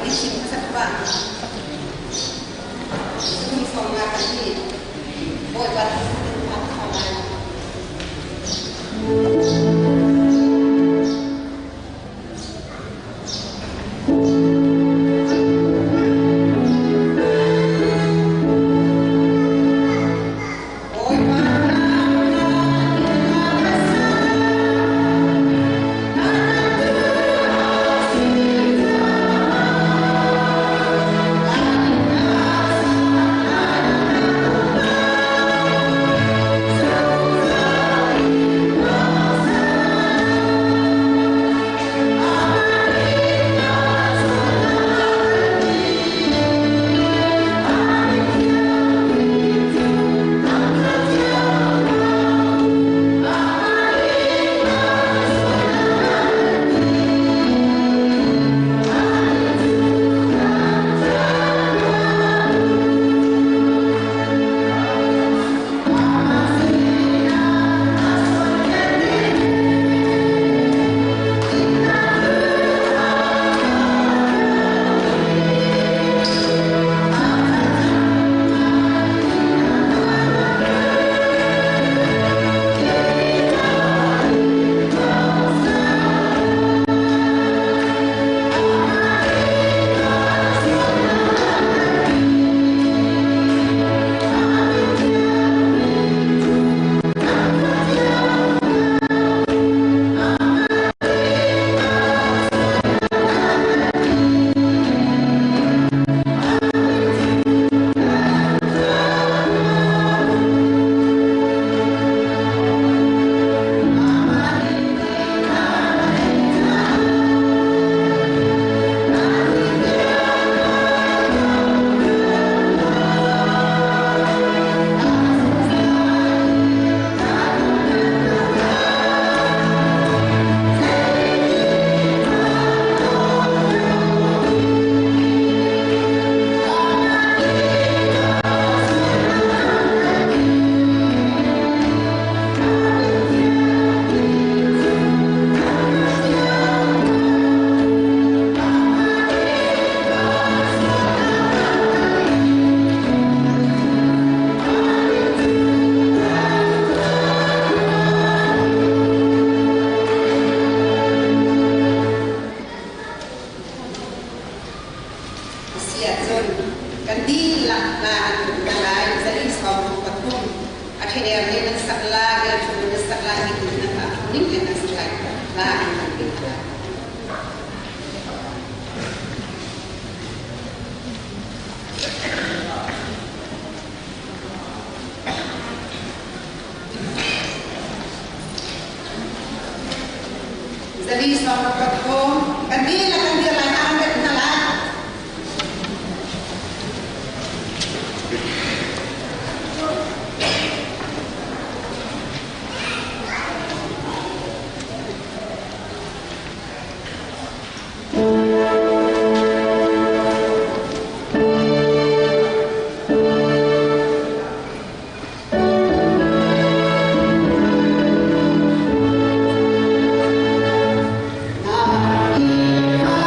di sini masa depan. Itu misalnya tadi, boleh buat tempat online. Jadi selamat berkum, kan dia lain ambil kenalan. Nama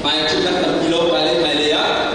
Mai chúng ta tập kilo bài lên á.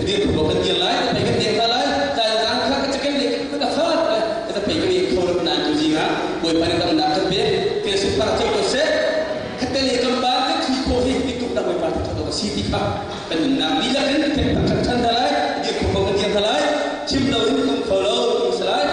dia bukan dia lain tapi kan dia lain dan angka kecil ni kita faham kita pergi ni kalau nak tuji ngah boleh pada kita nak kerja kita super cek se kita ni kembali ke covid itu tak boleh pada kita ke sini kah dan nak bila kan kita akan dalai dia bukan dia dalai cim lawan itu kalau selai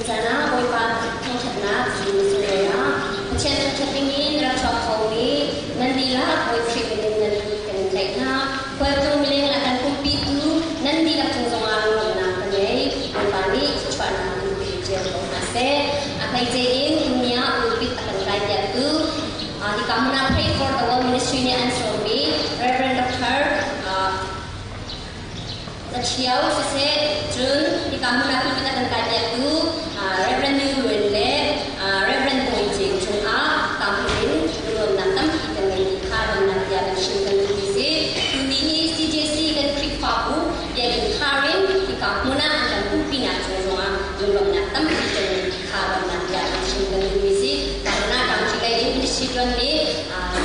Sana boy pa thong chhatna ji suya chen chatting in ra chok khoni nandila boy free min nan kan thaina ko tu miling la kan kumpi tu nandila chung zonga lo na kane boy pa ni chwana tu je ko ase akai je in dunia ulpit akan raja tu di kamuna pray for the world ministry ni answer me Reverend Dr. Chiao se Jun di kamuna ulpit akan raja tu Reverend New Wende, Reverend Boy Jing Chung A, Kampurin, Belum Natam, kita menjadi kawan nanti ada Shinkan Lisi, Tuni CJC dan Krik Papu, dia berkarin di Kampuna dan Kupina Chung A, Belum Natam, kita menjadi kawan nanti ada Shinkan Lisi, karena kami jika ini disiplin ni,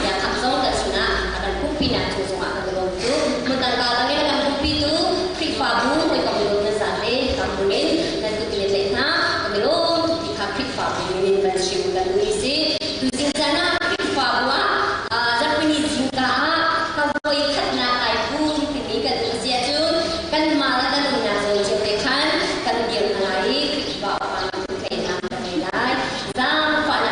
dia kapsong dan Suna akan Kupina Chung A akan belum tu, mutan kalangnya dengan Kupi tu, Krik Papu, mereka belum nasate, Kampurin dan Kupina Lena. Belum kita prikfa ini mensiu dan misi di sana prikfa buat Japanese jingka kalau ikat nak ibu ini kan usia jun kan malah kan punya kan dia mulai prikfa apa kayak apa nilai zam pada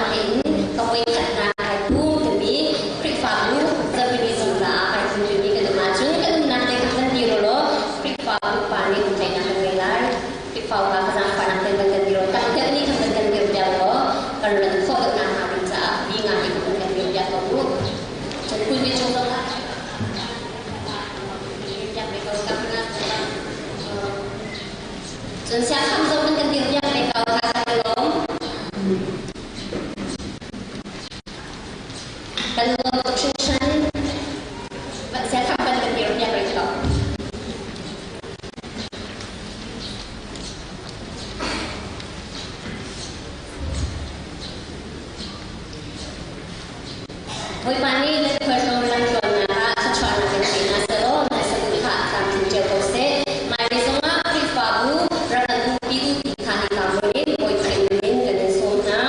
saya akan berpikir dia berita. Oi pani le personal lang na sa chana na salo na sa duha tam je poste mai resonga prifabu rakan pidu khani kamurin oi training ganen sona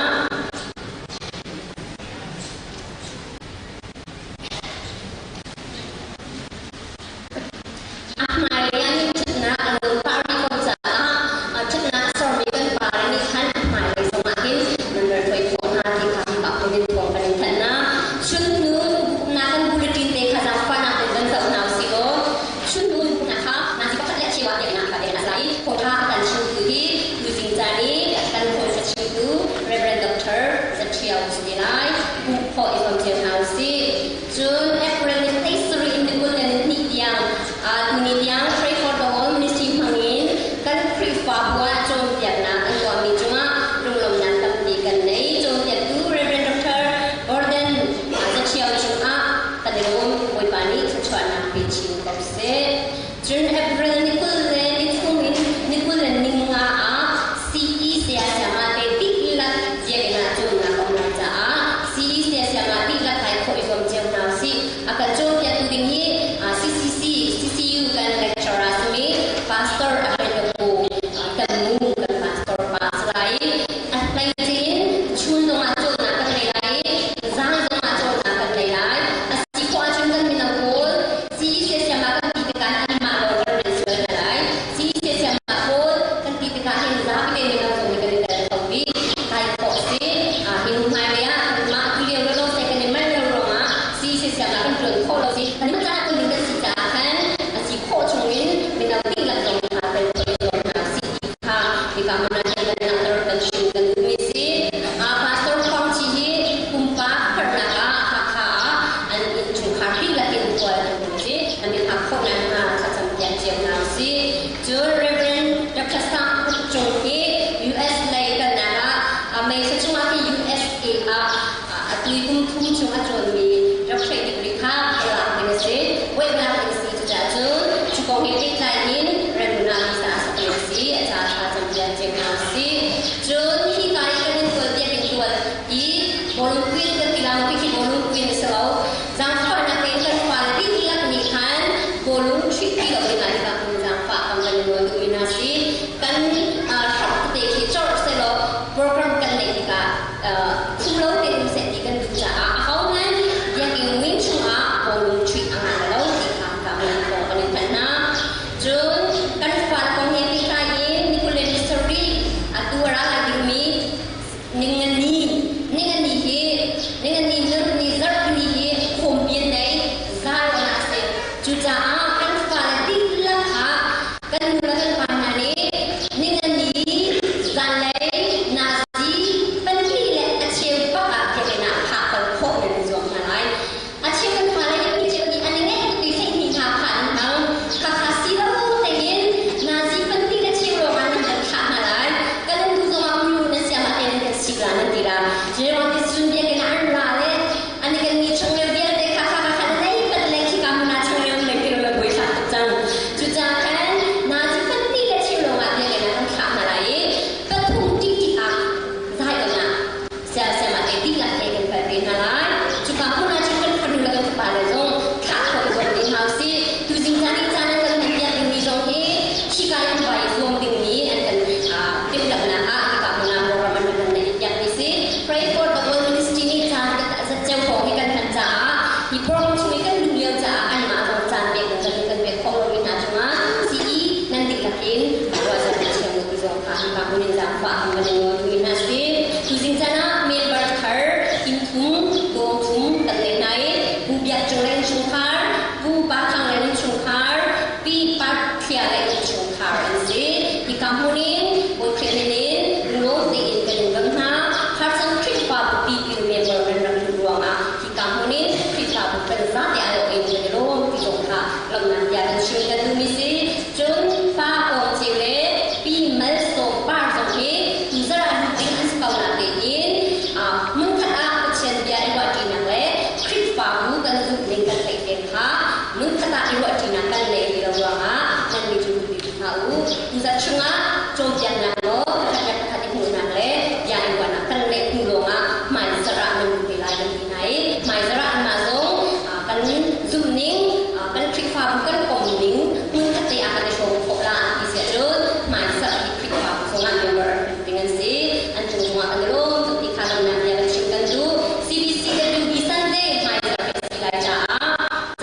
Pusat Chunga Jompian Namo Kayak Kati Hunang Le Yang Iwana Kan Le Hulonga Mai Sara Menbilai Menbilai Mai Sara Amazon Kan Zumning Kan Trikfa Bukan Komning Pun Kati Akan Show Kola Isiadun Mai Sara Trikfa Songan Member Dengan si Antung Semua Kan Lo Untuk Ikalan Namanya Kan Chungkan Tu CBC Kan Tu Bisa Deh Mai Sara Festival Jaa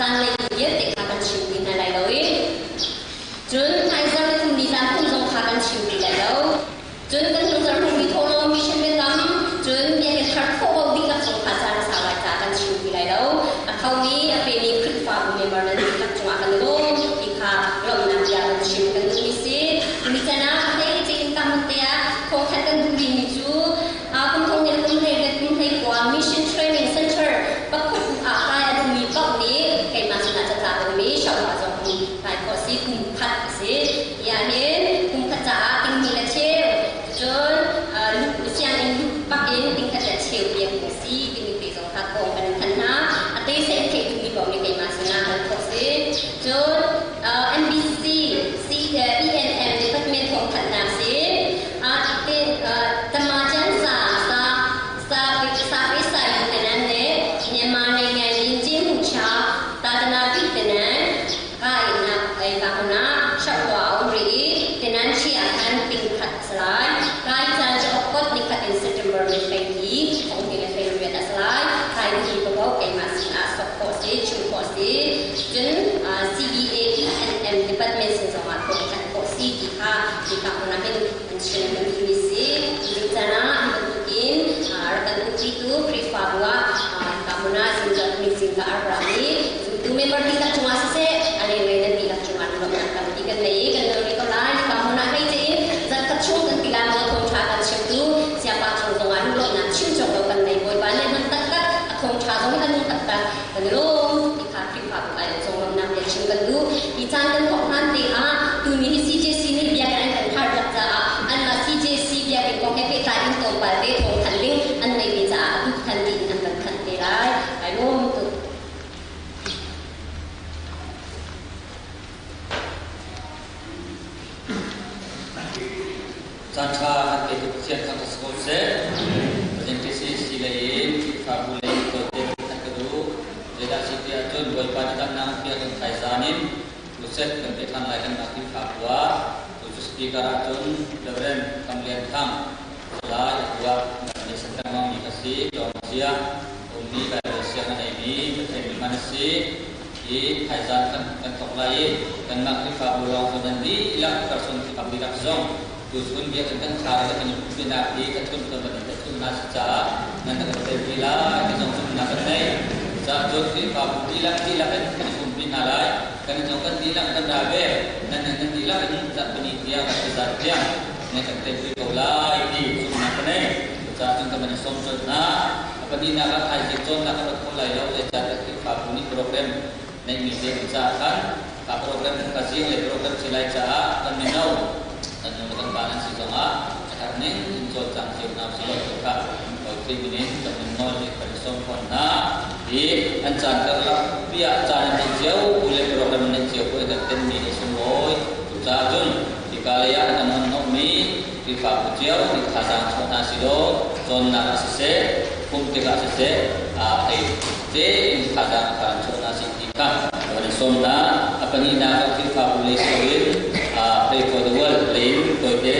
Zan Le Dia Tek Akan Chungkin Nalai Loi Jun Mai Sara Kan Bisa Pun Zong Akan Chungkin Nalai Lo Jun Kan Zong Sara Pun Bitolo Mission Betam Jun Dia Kan Karko Di Kan Zong Kasar Sawai Akan Chungkin Nalai Lo Kau ni apa ni Trikfa Member Nanti Kan Cuma Akan Lo Ika Lom Nanti Akan Chungkan Tu Misi Di sana Ada Yang Kamu Tia Kau Kan Duri Nicu Pun Yang Pun Yang Pun Yang Mission Training Center Bakut Apa Ada Mi Kau ni Kayak masih nak cerita kami Syawal Jom Kayak kau si Kumpat si Ya ni Kumpat Jaa Tinggi Leceh Jun Siang ini Pakai Tingkat Leceh Yang si Tinggi Tinggi Kakong Kan Kana Ada saya kayak Tinggi Bau ni Kayak masih nak kau si Jun NBC ENM Department Hong Kana si Temajan sa Isa Kanan ne Nyamane Ngai Jin Cha Tadana Bitanan Kaina Ai Kahuna Shakwa Umri Tenan Chia Kan Tingkat Selai Kai Jan Jokot Nikat in September 2020 Hong Kong February Selai Kai Di Bawah Kai Masih Asok Kosi Chu Kosi Jun CBA ENM Department Sensoma Kokan Kosi Diha Kahuna Kan Mention Misi Jana Dibentukin Rekan Putri itu Prifabua Kahuna Sinjat Misinga Arami Itu member kita cuma sese Ada yang tidak cuma Belum akan Ikan lagi Kan dari kolai Kahuna Kaijin Zat kecung Dan tidak mau Kongcakan Syukdu Siapa Kongcakan Dulu Nak Cincok Kan dari Boy Bane Mentakkan Kongcakan Kan mentakkan Kan dulu Ika Prifabua Zong Nam Yang Cincok Dulu Ican Dan Kok Nanti Tuni CJC ni Biarkan Kan Hardak Zaa Anma CJC Biarkan Kong Hepe Tarin Tong Balde Tong Kaling An Nai Beja Atu Kantin An Kan Kantirai Ai Lom Tu Sancha Hati Kesian Kata Sekose Presentasi Silain Fabulai Kote Kitan Kedu Jeda Siti Acun Boy Panitan Nang Pia Dan Kaisanin Luset Kempetan Laikan Mati Papua Khusus di Karacun Deren Kamlian Kam Setelah Dua Dari Sentang Mengikasi Domasia Umi Kaisasia Kan ini Bertemu Manasi Di Kaisan Kan Tok Lain Dan Mati Papua Dan di Ilang Karsun Kamli Raksong Tujuan dia tentang cara menyebutkan nabi kecuali betul-betul nasca nanti kita bila kita langsung nakatay satu di babu bila kan kumpul nalai kan jangan bila kan dabe nanti bila kan tak penitia kan saja nanti kita bila ini nakatay satu teman somsona apa ni nakat haji con nakat mulai lalu saya cari babu ni program naik media misalkan program kasih oleh program silai caa dan minau dan menggunakan bahan sisama karena untuk sanksi nafsu juga bagi ini teman-teman di persempona di ancaman pihak cara menjauh boleh program menjauh boleh tertemi di semua tujuan di kalian akan menomi di fakultiau di kasang zona silo zona sese kumtika sese di kasang zona sitika pada zona apa ni nak di fakultiau pray for the world lain toite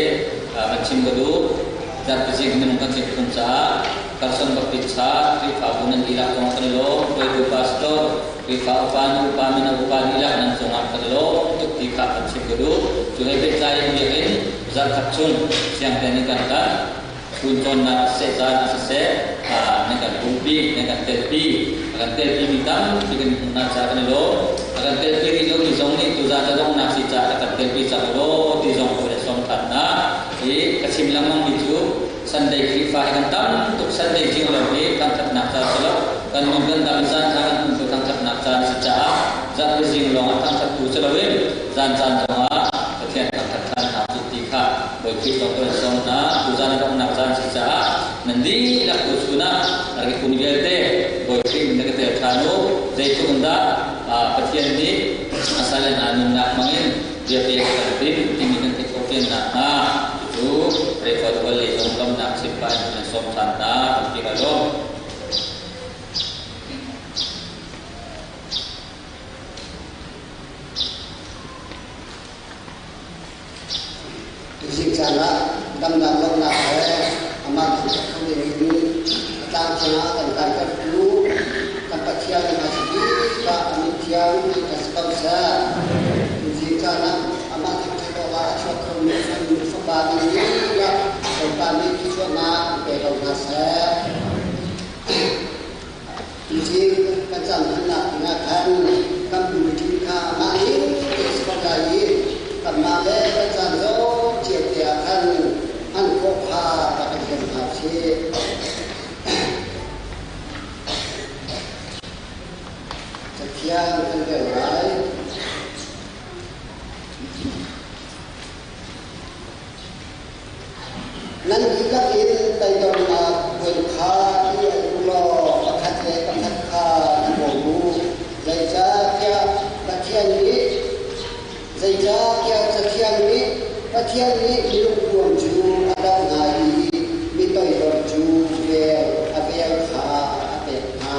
macam itu dan kisah menungkan si punca karson berpicca di fabunan ilah tong terlo toite pastor di fabunan upamina upamilah dan tong terlo untuk di macam itu juga picca yang diakin zat kacun siang tani kata kuncon na sesa negan bumpi negan telpi akan telpi hitam bikin nasa terlo akan telpi itu di zong ni tu zat dong nasi cara akan telpi terlo di zong bersong karena di kesimpulan itu sandai krifa hitam untuk sandai jing lagi tangkap nasa selo dan mungkin tamisan jangan untuk tangkap nasa secara zat jing long tangkap tu selawin zan doa ketian tangkap nasa tika bagi dokter sona tujuan untuk menafsir secara nanti nak kusuna lagi kemudian bagi mendekat kanu itu unda petian ini asalnya anu nak mangin dia pihak terpin tinggi nanti tin na itu record boleh lom nak simpan som sana bagi kalau Di sana dam-dam nak amat không để ini tang sana dan kantor dulu tempat siang masih ka amin siang di Kaskausa di sana amat sekolah sekolah sebab ini ya kami cuma belum nasab di sini kan anak akan kami jika main sekolah ini kemarin kan kan an kopa pada generasi sekian kendaraan nan kita ini dalam berkah dia dulu pakai kah ibu zaja kia bagian ini zaja kia sekian ini bagian ini hidup buanju ada ngai mitoi dorju bel abel kha abel ha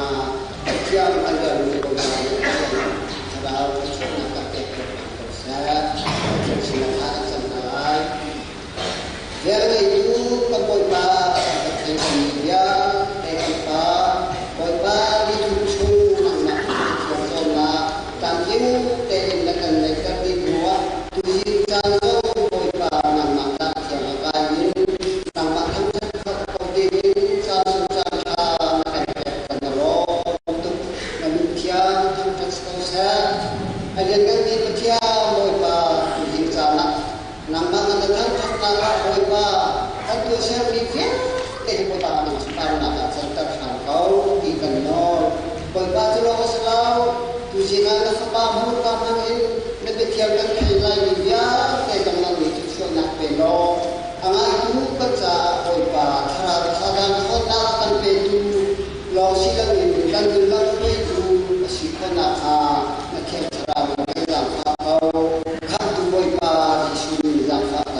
bagian ada dulu kalau kita nak pakai saya senang yang itu pemboiba dia apa boiba di tujuh anak zona tanjung dengan negara di dua tujuh tanjung boiba anak yang kain nama tempat kemudian satu-satu kendaraan untuk demikian tempat sekolah agen ganti petia boiba tujuh sana nama negara nama boiba tentu saya mikir kehidupan sekarang nak serta kau di kantor boiba tu lo selalu tujuan sebab muka mungkin lebih tiada lain dia dengan itu sudah belok angah itu kerja boiba kadang akan betul lo siang ini dan bilang betul masih kena nak kerja dalam kau kan tu boiba di sini dalam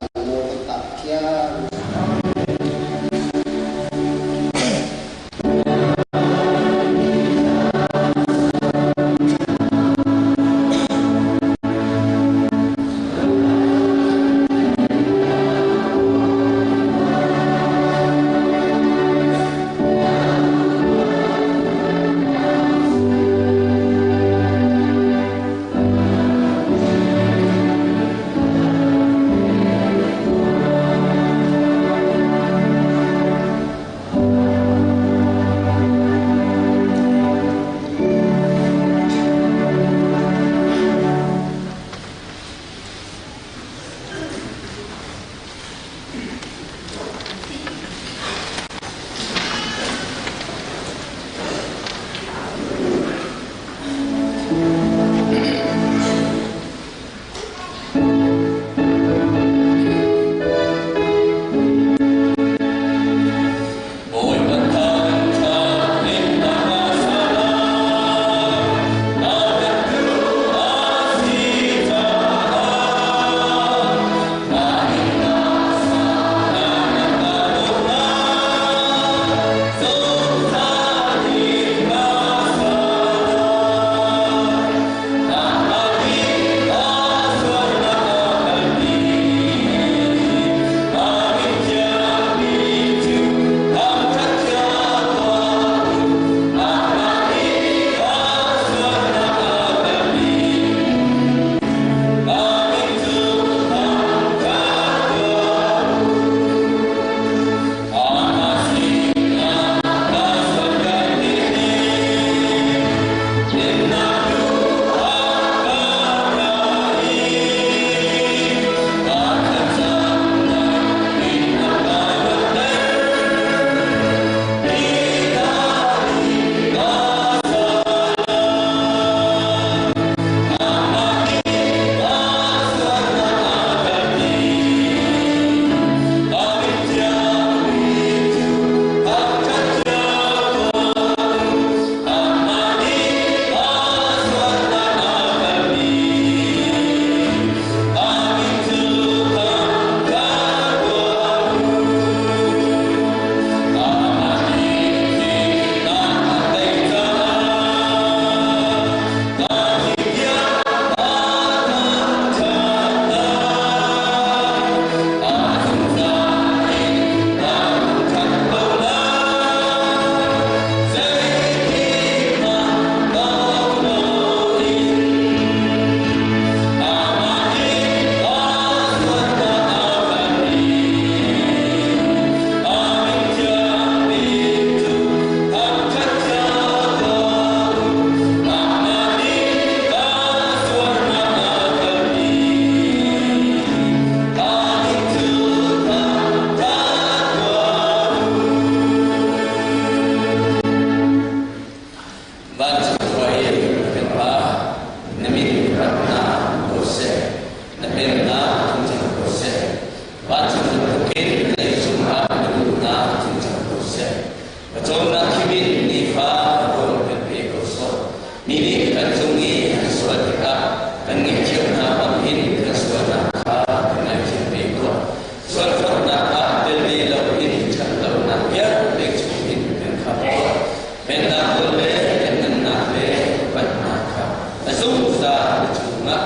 ngã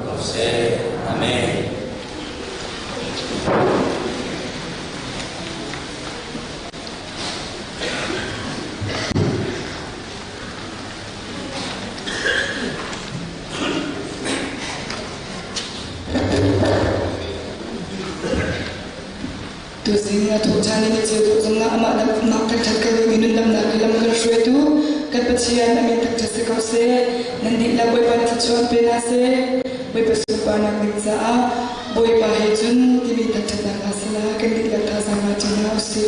cầu sẽ amen. tu sing thu chani ni che tu zong na ama lam nak tak tak ka ni nun lam na ki lam kan shwe tu kan pachian ami tak tak se ko se nandi la boy pan chi chon pe na se boy pa su pa na mi za boy pa he chun ti mi tak tak na sala kan ni la tha sa ma chi na se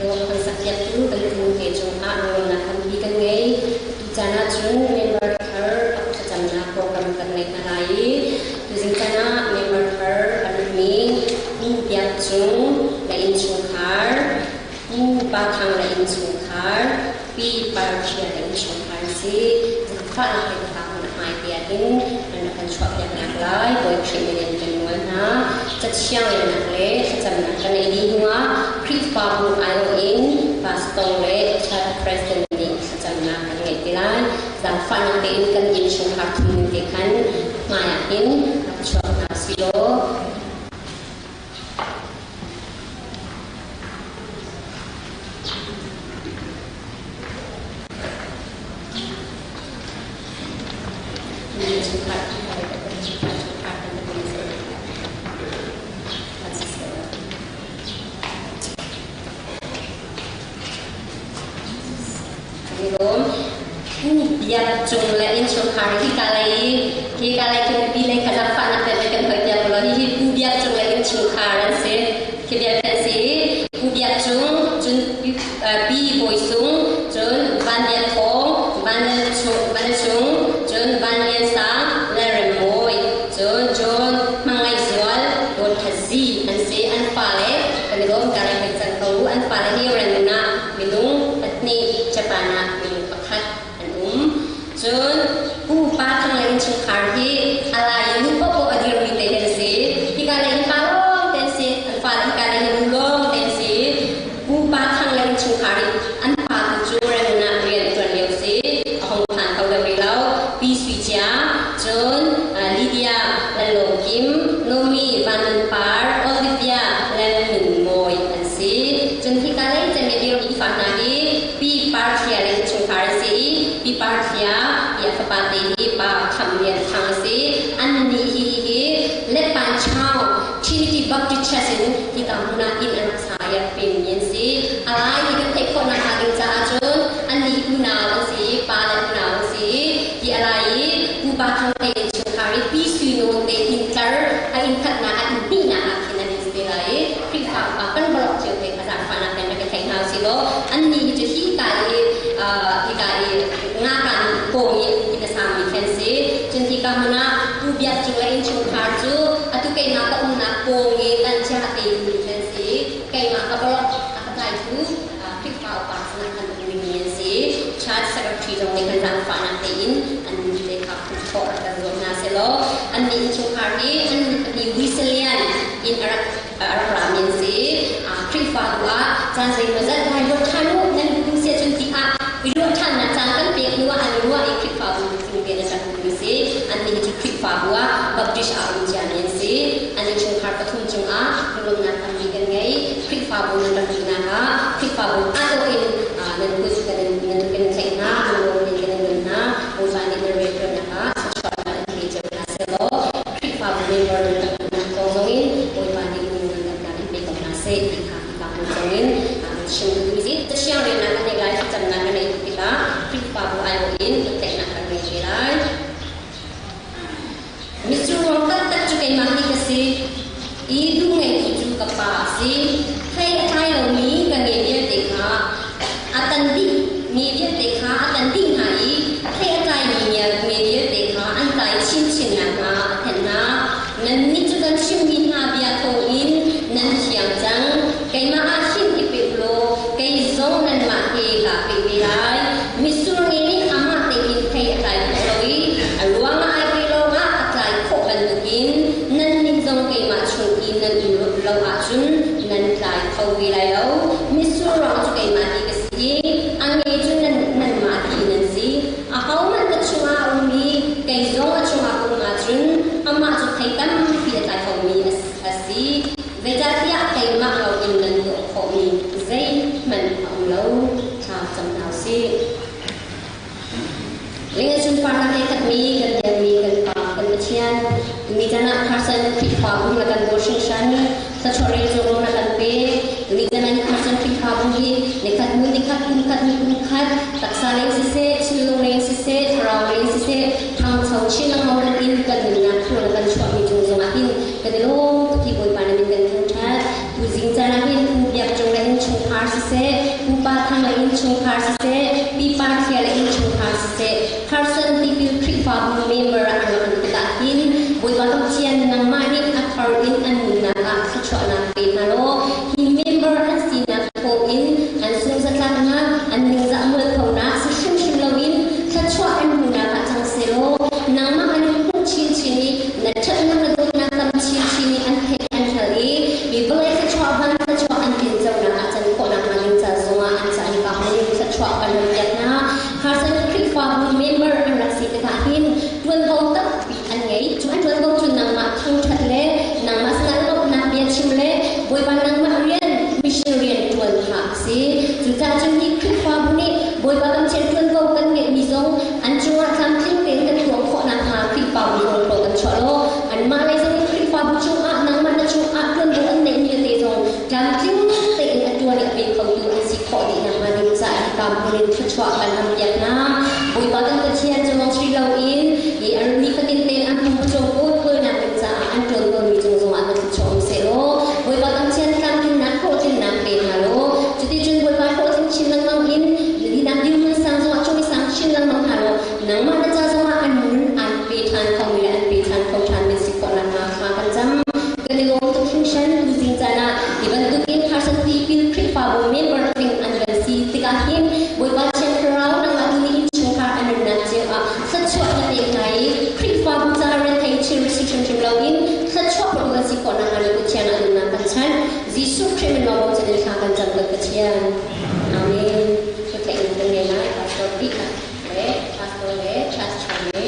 do kan sakya tu kan tu ke chung a ro na kan bi kan ngai jana chung member her jamna program kan ngai na lai tu jing jana member her alumni ni pia chung la in chung khar ni ba thang la in chung khar pi par chia la in chung khar si fa la ke ta na mai pia in na kan chwa ya na lai boy khri ne kan wa na chat xiang ya na le jamna kan ai di hua Chris Babu Ayo in Pastor le chat president ni jamna kan ngai ti lai dan fa na te in kan in chung khar tu ni kan maya in chwa na si lo biar chung la in chung khar hi kalai ke bi le kaza fa na pe kan ho dia bolo hi biar chung la in chung khar se ke dia pe se biar chung chun bi boy sung chun van dia thong van chung chun van dia sa la re boy chun mangai zwal don hazi an se an pa le kan gom kalai pe chan ko an pa le hi ren na minung atni chapana minung pakhat chun pu pa thang lai chung khar hi alai nu po po adir mi te hen se hi ka lai ka lo ten se an fa hi ka lai nu lo ten se pu pa thang lai chung khar hi an pa chu ren na rian twan leu se hong khan ka le ri lao pi sui cha chun Lydia Lalo Kim Nomi Van Par Olivia Len Min Moi an se chun hi ka lai te me dir hi fa na hi pi par thia lai chung khar se pi par thia ya fa pa te hi pa tham lian thang se an ni hi let pan chao Trinity Baptist Church hi ka huna in an sa ya pin yen se alai hi ka te ko na ha ding cha chun an ni ku na se pa la ku na se hi alai ku pa thang te chung khari pi sui no te in kar a in khat na an ni na a kin an se lai pri ka pa kan blok che te ka sa fa na te na ka thai ha si lo an ni hi hi ka nga kan ko ye kita sami kan se chen ti ka mana tu biat chu lain chu khar chu atu kai na ka una ko ye kan cha te ni kan se kai ma ka blok ka tai chu pik pa pa sana kan ni ni se chat secretary dong ni kan sang fa na te in an ni te ka ko ka zo na se lo an ni chu khar ni an ni wiselian in arab ramin se pri fa wa cha se ma za dai lo thanu nan ku se chen ti aวิโรจน์ท่านอาจารย์กันเปียกนัวอันนัวอีกคลิปฟ้าบุญจริงเกณฑ์อาจารย์คุณสิอันนี้ที่คลิปฟ้าบัวบัพติชอาวิญญาณสิอันนี้ชงคาร์ปทุมจงอาลงนันทำมีกันไงคลิปฟ้าบุญนันทำนะฮะคลิปฟ้าบุญอาโตอินนันคุยกันนันเป็นใช่นะลงเป็นกันเงินนะบุญฟานิเดเรเตอร์นะคะสชนันที่จะเป็นเซลล์คลิปฟ้าบุญเมมเบอร์นันโตงอินบุญฟานิเดเรเตอร์นันเป็นกับนาเซที่ค่ะที่กับบุญจงอินชงดูสิจะเชื่อเรื่องนั้นในไลฟ์จำนานกันในkita Chris Babu Ayo in tek nak kan mengirai Mr. Wongkat tak juga mati kasi idu ngai tuju kapasi kai lo mi kan dia dekha atan di media dekha atan di hai kai atai media dekha antai chin na ma thenna nan ni chu kan shim ni ha bia ko in nan siang jang kai ma a shin ipe lo kai zong nan ma ke ka pe virai misur ini amat tinggi kai atai loi ruang ai pe lo ma atai ko kan lukin nan ning zong kai ma chung in nan lo a chun nan tai ko virai lo misur ro chu kai ma ti ka si ang ye chun nan ma ti nan si a hau man ta chunga umi kai zong a chunga ko ma chun ama chu thai tam pi atai ko mi asi vejatia kai ma lo in nan ko mi zai man ang lo cha cham nau si Linga jumpa kami kat mi kan dia mi kan pa kan macian mi jana person fit pa bu kan boshing shani sa chore jo na kan pe mi jana person fit pa bu hi nekat mu nekat mi khat tak sale si se chilong le si se tharau le si se thang chau chi lang mau kan in kan na thu kan chwa mi jung jong atin kan lo ki boy pa na min kan tha tu jing jana hin biak jong le chung har si se upa thang la in chung khar se pi par thia la in chung khar se Carson tipil tri fa bu member an ta hin boi ba tam chian nang ma ni a khar in an na ka chu na pe na lo hi member an sin na ko in an sung sa tla na an ning za mul ko na sa shim shim lo in sa chu an mu na ka chang se lo nang ma an hu chin chin ni na chat na na do na tam chin chin ni an he an thali bi ble sa chu ban sa chu an tin zo na ka chan ko na ma ning sa zonga an sa ni ka ho ni sa chu ban lo yak na Carson tri fa bu member an rak si ta hin tuan ho tak an ngai chuan tuan ho chun nang ma thang that le nang ma sa lo na pia chim le boi ban nang ma rian missionary tuan ha si chu ta chun ni tri fa bu ni boi ba kam chen tuan ho kan nge mi zong an chua tham thing ten kan thuang kho na ha tri fa bu ho lo kan chwa lo an ma lai zong tri fa bu chu a nang ma na chu a tuan ho an ne ni te zong tham thing te an tuan ni pe ko tu an si kho ni nang ma ni sa kam ko ni chu chwa kan ham yak na boi ba kan ka chian chong sri lo in ye an ni ka tin ten an hum chong ko ko na kan sa an tuan ko mi chong zong an ka chong se lo boi ba kan chian kam tin na ko tin na pe na lo chu ti chun boi ba ko tin chin lang mang in li na dim mun sang zong a chong sang chin lang mang ha lo nang ma na cha zong an mun an pe than khong le an pe than khong than mi si ko na ma kan jam kan ni lo to kin shan ku jing cha na even to kin Carson tipil tri fa bo member thing an vel si ti ka hin boi ba chen krau nang ma ni chung kha an na che a sa chwa na te kai tri fa bu za ren thai chil si chung chung lo in sa chwa ko ga si ko na ha ku chen an na kan chan jisu krimen ma bo chen kha kan jam ka chen amen so te in den ne na pastor pi ka pastor le chas chane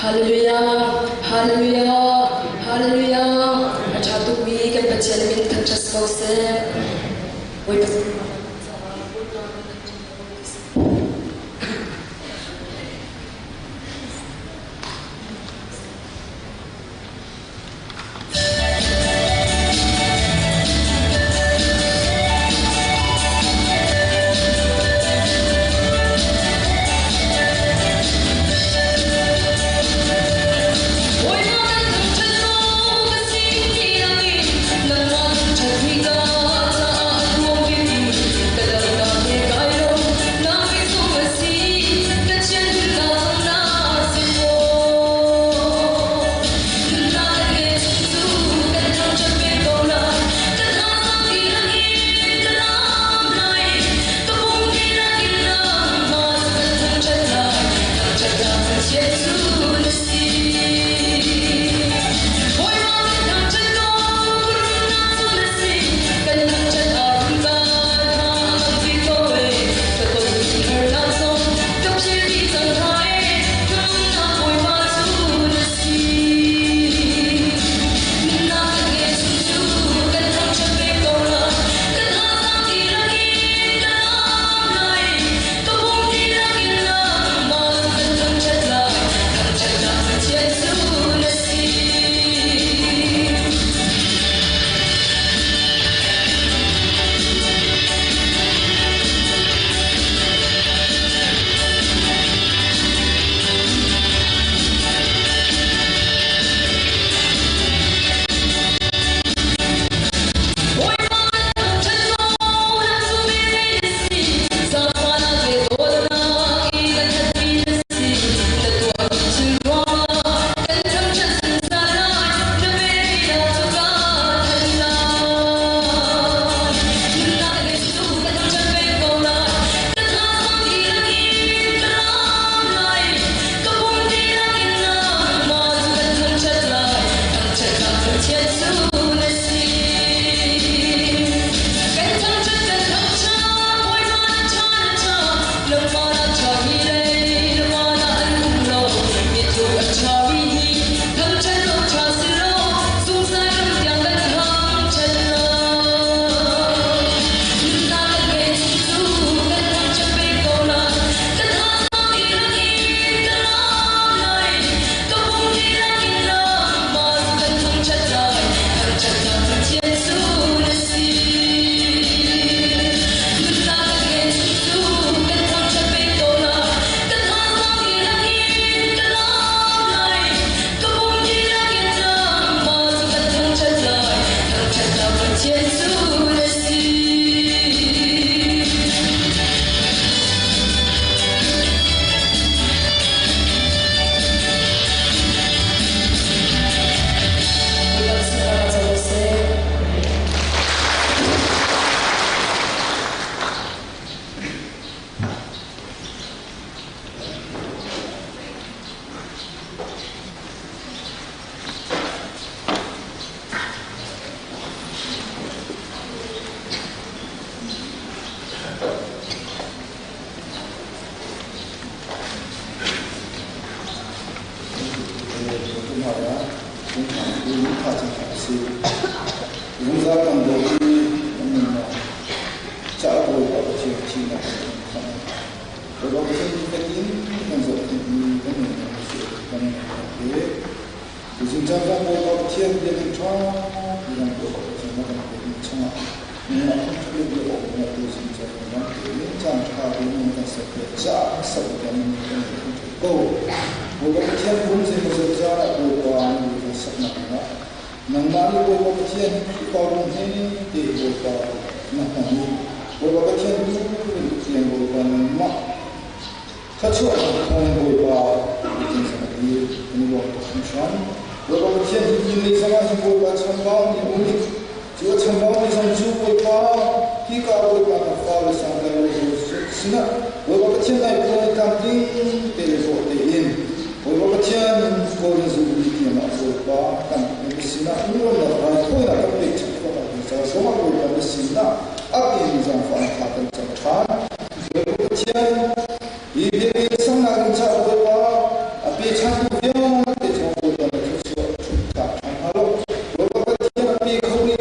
Hallelujah, Hallelujah, Hallelujah. Achatu bi kan pachian min kan chas kau se. Woi pas. Hãy subscribe cho kênh Ghiền Mì Gõ để không bỏ lỡ 청아 누나 컨트롤이 오면 또 진짜 그냥 일장 하고 있는 것을 자 sabdan ko boga kian bun se mo sa ko ko an ko sakna na nang mali ko kian ko ron he te ko ka na ta ni boga kian du kian ko ka ma ta chu ko ko ba kian sa ni ni lo ko shan boga kian ni ni sa ma ko ka cham ba ni ni जो छंबाव में संजू कोई पा की का कोई पा का फाल सांगल वो सिना वो बच्चे का कोई कंप्लीट तेरे को तेइन वो बच्चे को रिजल्ट की ना वो पा कम सिना वो ना कोई ना कंप्लीट को का जो सोमा कोई का सिना अब ये निजाम फाल खातर चलता वो बच्चे ये संगा का वो पा अभी छान दियो ते जो को का जो छुटा हालो वो बच्चे अभी खोली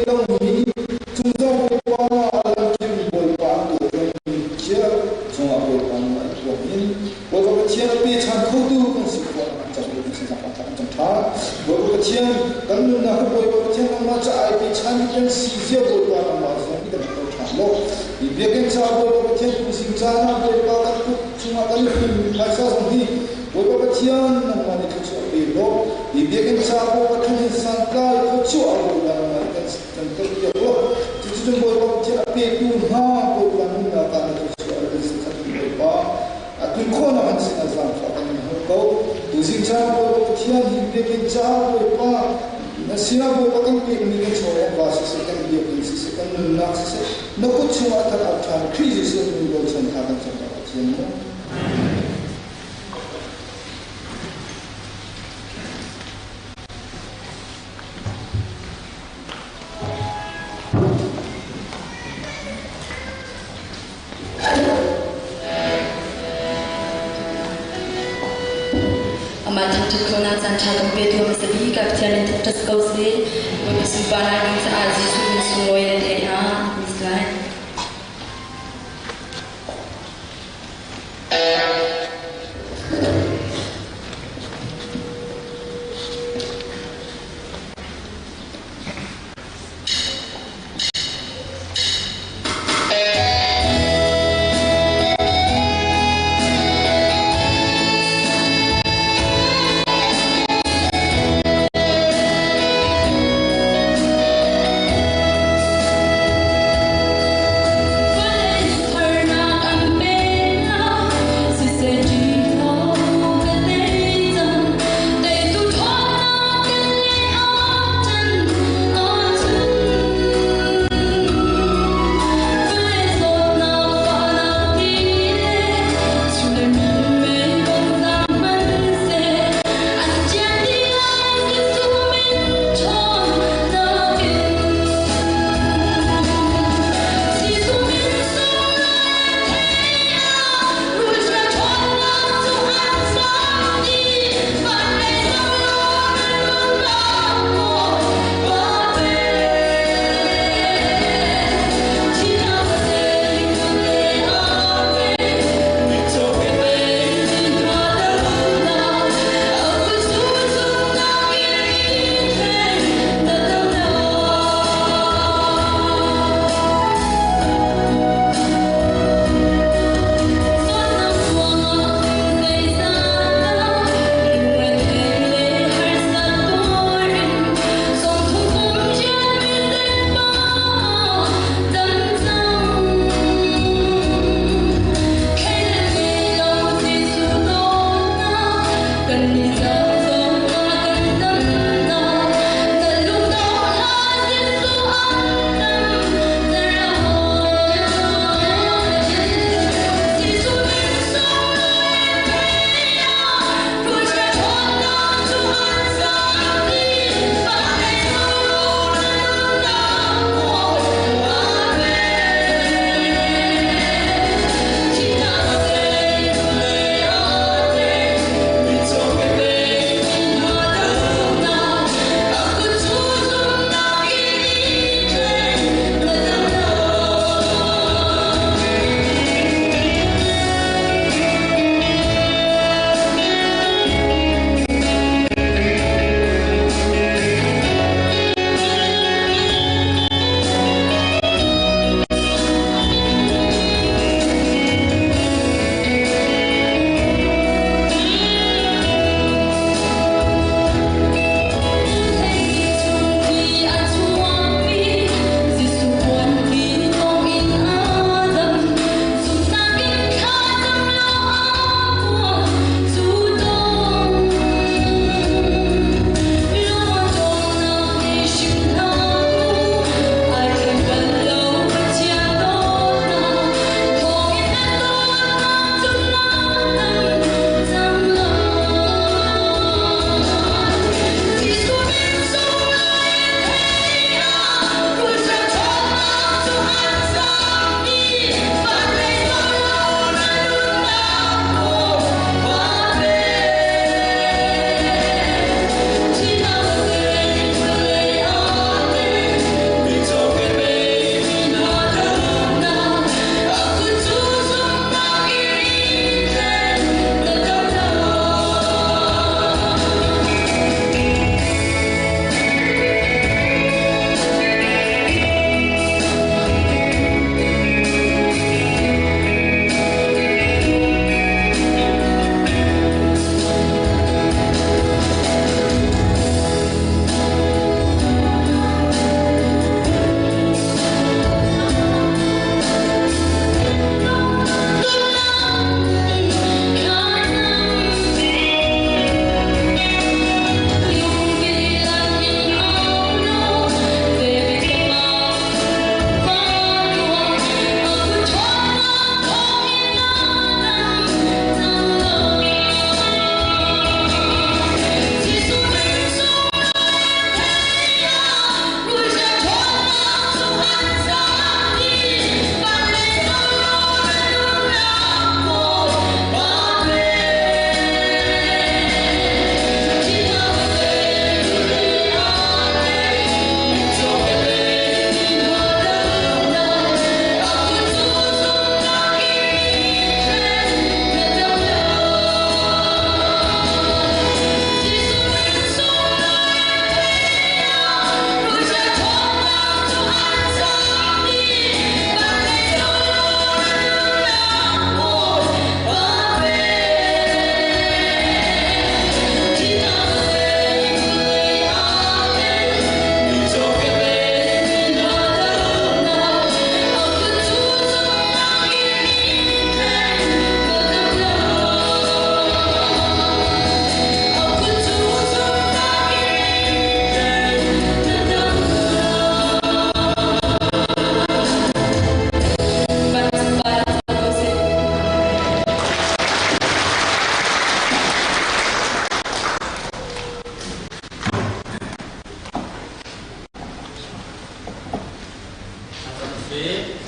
si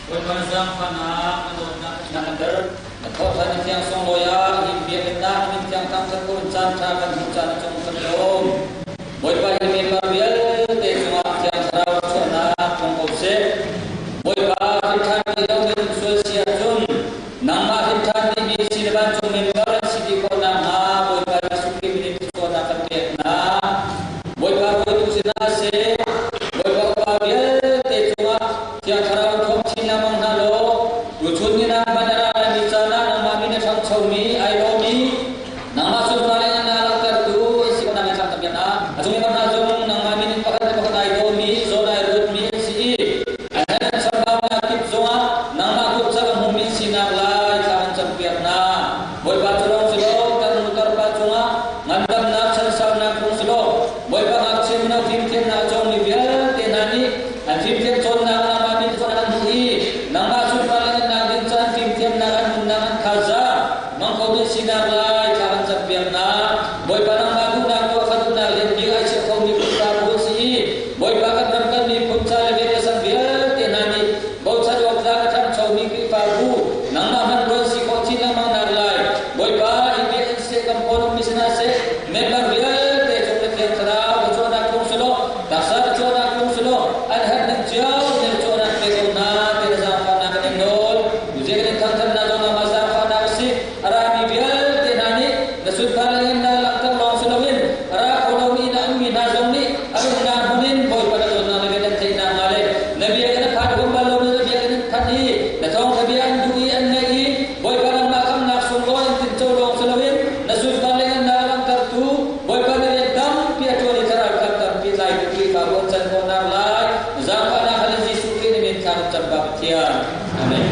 Boy Panzang Pana Menurut Nander Kau tadi tiang song loya Himpian kita Himpian tiang tang sekur Jantan hujan Jom kendom Boy Panzang Member Biel Di semua tiang serau Cona Pengkose Boy Panzang Kita Min Sulsia Jun Nama Hintan Di Misi Depan Jom Member Sidi Kona Ha Boy Panzang Suki Minit Cona Ketekna Boy Panzang Itu Sinase Boy Panzang Biel Di semua tiang serau Jom Cina Menghalo Wujudnya nama Bandara di sana nama ini sang Xiaomi, Xiaomi, nama sunnahnya nama kartu isi nama sang terbiasa. Asal memang asal nama ini pakai Xiaomi, zona Redmi si. Ada sebab aktif zona nama tu sang Humi sinarlah sang terbiasa. Boy paculong silo dan mutar pacunga ngandam nak sensal nak kung silo. Boy pangaksim na fimtian na jong libial tenani, fimtian zona nama ini zona Hui, nama sunnahnya naran undangan kaza mengkau sinar lai kawan terbiarna boy panang bagu nak tu akan nak lihat dia asyik kau ni putar bosi boy bakat berkan ni putar lebih kesan biar tenani bau cari waktu macam caumi kipagu nang nahan bosi kau cina mang narlai boy ba ibi asyik kampung bisnase member biar te coklat yang terau coklat kung selo dasar coklat kung selo adhan nak jauh dari coklat pekona tidak sampai nak keningol ujian kantor na dong mazhar fana si arami bial tenani nasud balangin na laktar long sulawin ara kolawi na ammi na zomni arun na hunin boy pada zona nabi dan tina ngale nabi akan pad gombalo nabi akan padi na tong nabi an dui an nai boy pada makam na sungo tin long sulawin nasud balangin na laktar tu boy pada dam pia chori taral kantor pi lai pi ka bon chan ko na lai zakana halzi suki ni min kan chabab tian amin.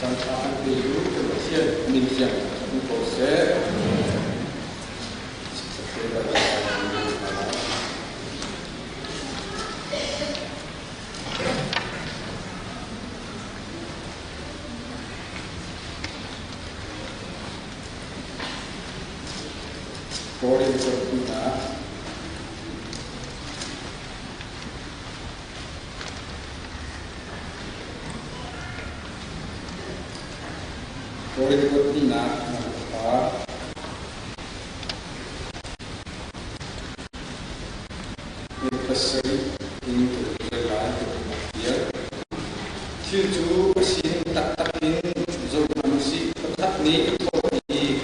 akan dulu kemudian demikian proses boleh berguna boleh berguna apa berpeseri ini berjalan dia tujuh mesin tak takin zon manusia tetap ni di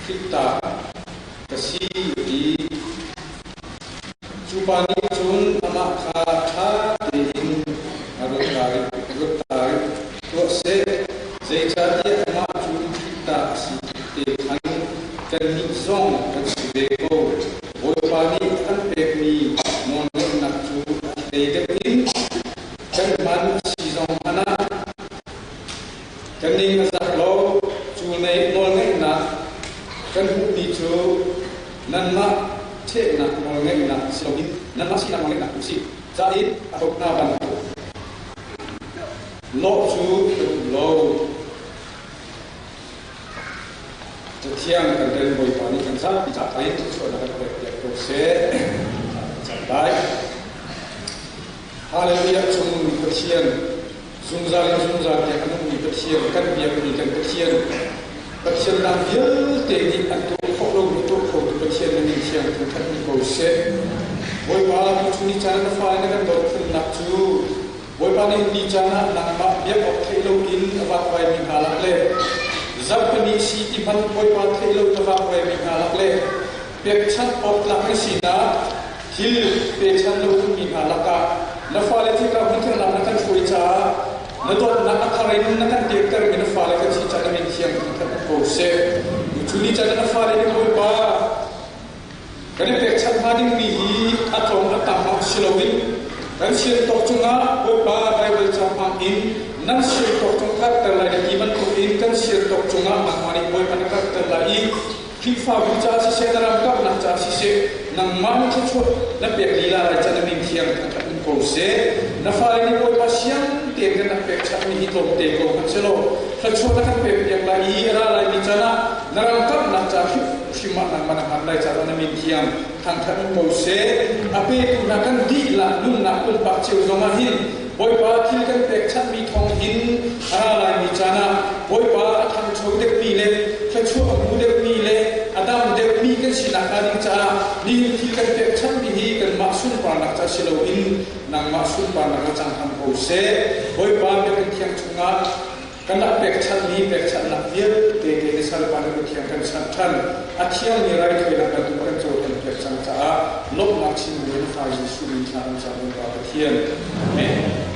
kita kasih di cuba ni cun amak kata diin agak tarik tuak saya cari amak cun kita si tekan kan ni zong kan si beko boleh pani kan pekni non nak cu tekan kan man si zong anak kan ni masak lo cunai non nak kan bukti tu nan mak cek nak mengeng nak silogin nan masih nak mengeng nak kursi jadi atau naban lo tu lo setiang kan boy pani kan sa dicapai tu sudah dapat proses sampai haleluya cuma kesian zungzal yang anu kesian kan dia berikan kesian kesian dan dia teknik untuk follow itu kesian yang siang tentang proses boy bala tu ni cara file kan doktor nak tu boy bala ni cara nak mak dia pakai login apa yang menghalak le zat penisi iban boy bala thelo apa yang menghalak le pekchan otlak ni sina hil pekchan lo menghalak ka na file kita mungkin nak kan cuaca Nato nak karai nak kan dekar dengan file kan si cara mensiang kan proses. Cuni cara nak file ni boleh ba. Kerana pekchan hading ni atau atau mak silawin. Kan sian tok cunga boleh ba Bible campang in. Nan sian tok cunga terlai iman kuin kan sian tok cunga makmani boleh panak terlai. Kifa bicara si sedaram kap nak cari si nang mana cuci nak berlila raja nak mensiang kan proses. Nafale ni boleh pasiang dia nak pekchan ni hitung teko kan selo. Kalau nak pek yang lain era lain bicara narangkap nak cari simak nak mana handai cara nak mensiang tangkap proses. Apa itu nak kan di lah nun nak pun pakcil zomahin. Boleh pakcil kan pekchan mi thong hin era lain bicara. Boleh pak thang cok dek pile. Kalau aku dek pile. Adam dek mi kan silakan bicara. Ni kan pekchan mi kan maksud panak cari silawin nang maksud panak cangkam proses. Boleh pak dek tiang cungat. Kena pekchan ni pekchan nak dia dek sal pada tiang kan santan. Atiang ni rai tu nak tu kan jauh kan pekchan cah. Lok maksim ni faham suri cara cara berapa tiang. Amen.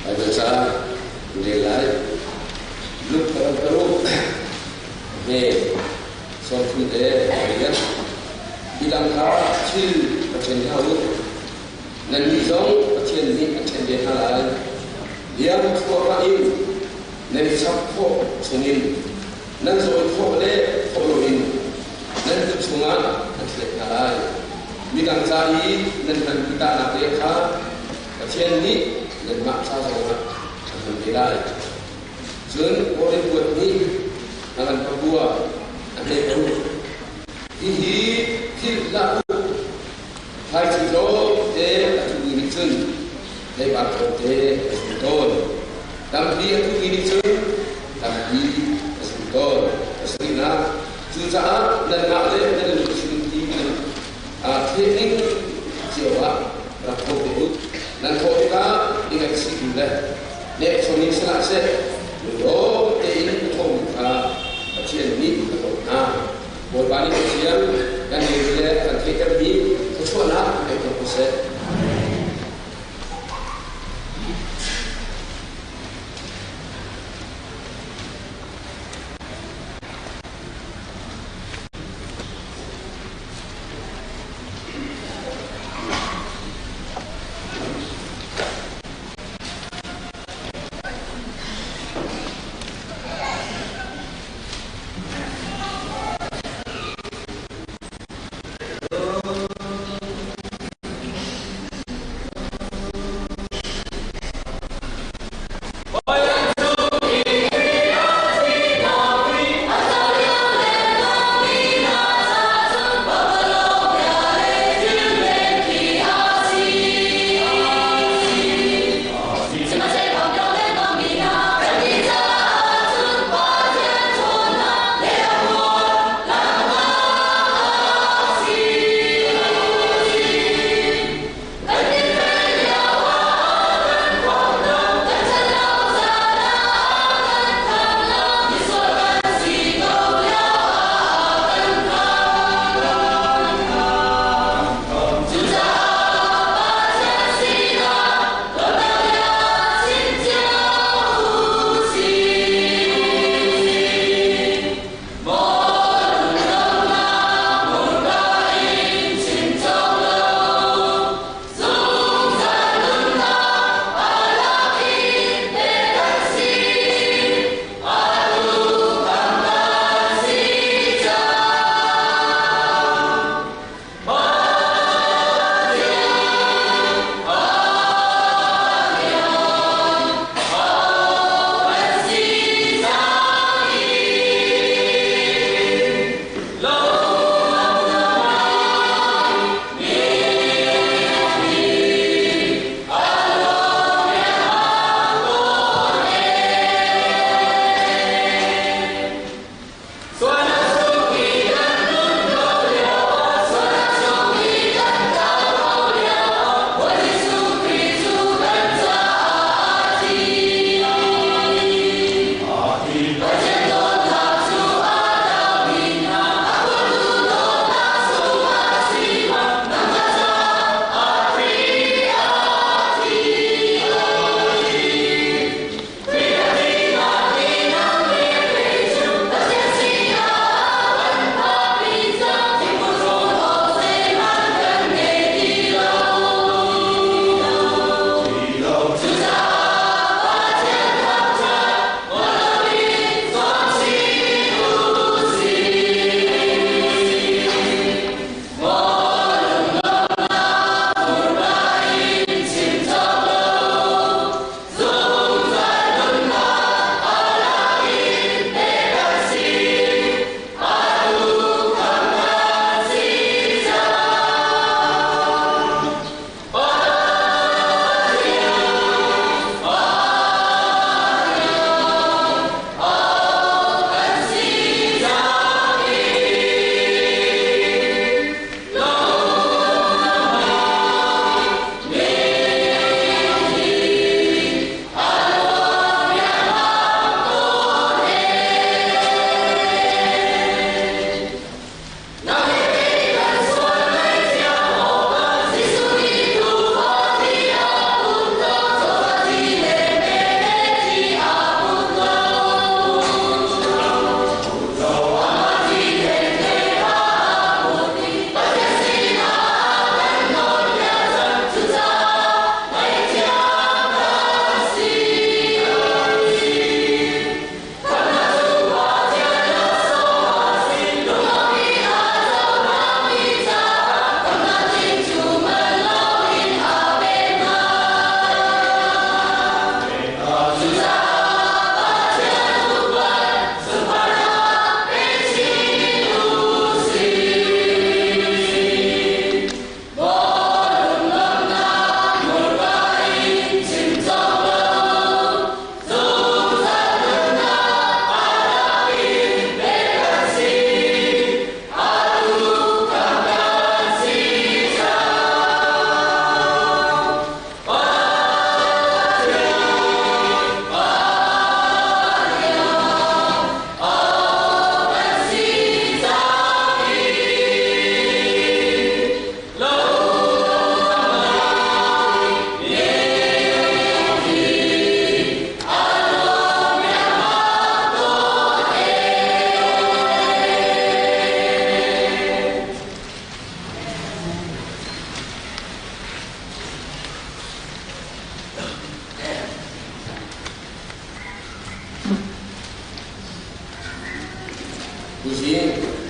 Ada saya nilai look terus suatu dia bilang kecil macam tahu nanti zong macam ni macam dia halal dia buat ini nanti siapa sungin nanti soal le following nanti cuma nanti halal bilang saya nanti kita nak mereka macam ni dan maksa sama akan berbeda. Jadi boleh buat ni akan berbuat ada baru. Ini tidak hai chido de tu ini chen de bak de betul. Dan dia tu ini chen tapi betul. Sehingga susah dan ada dan sini teknik siapa rakop itu dan kita dengan sikulah nek soni selasa lo ini kita macam ni boleh balik siang dan dia akan kita di sesuatu itu proses.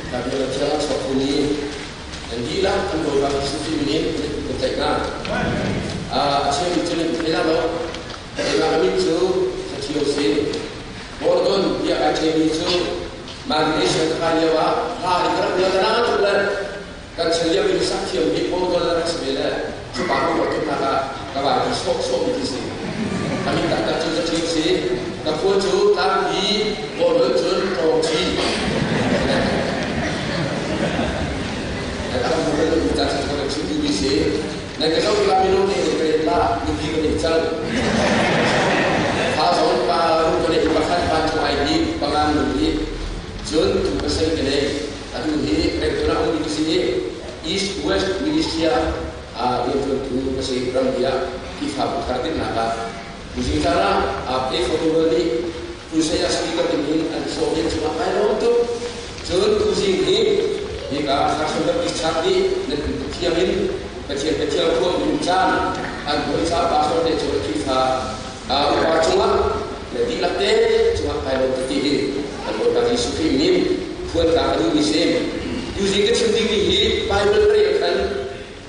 tapi macam satu ni dan dia kan orang suci ni betul kan? Saya bicara kita lo, kami tu kecil sih, bodoh dia kacau ni tu, Malaysia kerja wah, ikhram dia tenang tu lah, kan saya bisa kiam di bodoh lah sebelah, sebab waktu nak kawan sok itu sih, kami tak kecil sih, tapi tu tapi bodoh tu troji. Kalau kita bicara tentang sini bisa, nak kalau kita minum ni kereta, mungkin kita jalan. Kalau baru kita bahkan bantu ID, pengaman ni, jun tu pasal kene, aduh ni kereta orang di sini, East West Malaysia, itu tu pasal Gambia, kita berkaitan nak. Mungkin cara apa foto ni, tu saya speaker ini, ada soalnya cuma kalau tu, jun tu sini. Jika rakyat dicari dan dikiamin kecil-kecil pun bincang, agar sahabat sahaja coba kita apa cuma jadi latih cuma kalau tertih kalau bagi suki ini pun tak ada misim. Using kecil tinggi Bible kan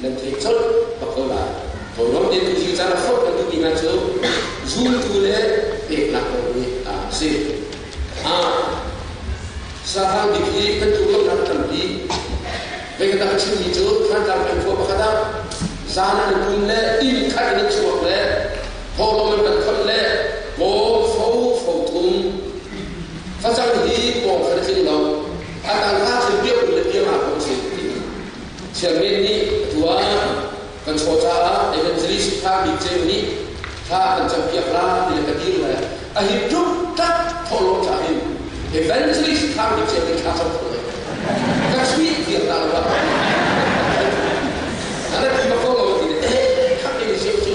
dan kecil pakola. Kalau dia tu cara fort dan tu dengan tu zul tu le nak boleh sih. Saham dikiri ketua nak tampi, mereka dah kecil itu, kan dalam info berkata, sana pun le, ini kan ini cuak le, kalau mereka kan le, fau tum, fasal di bawah kerja lo, akan kasih dia boleh dia mahu sih. Cermin ni ketua, kan suara, evangelis tak bicara ni, tak macam pihak lah, tidak kecil le, hidup tak tolong cahaya. Evangelis kami jadi kacau pula. Kasih dia tahu apa. Ada di bawah ini. Kami ni siapa?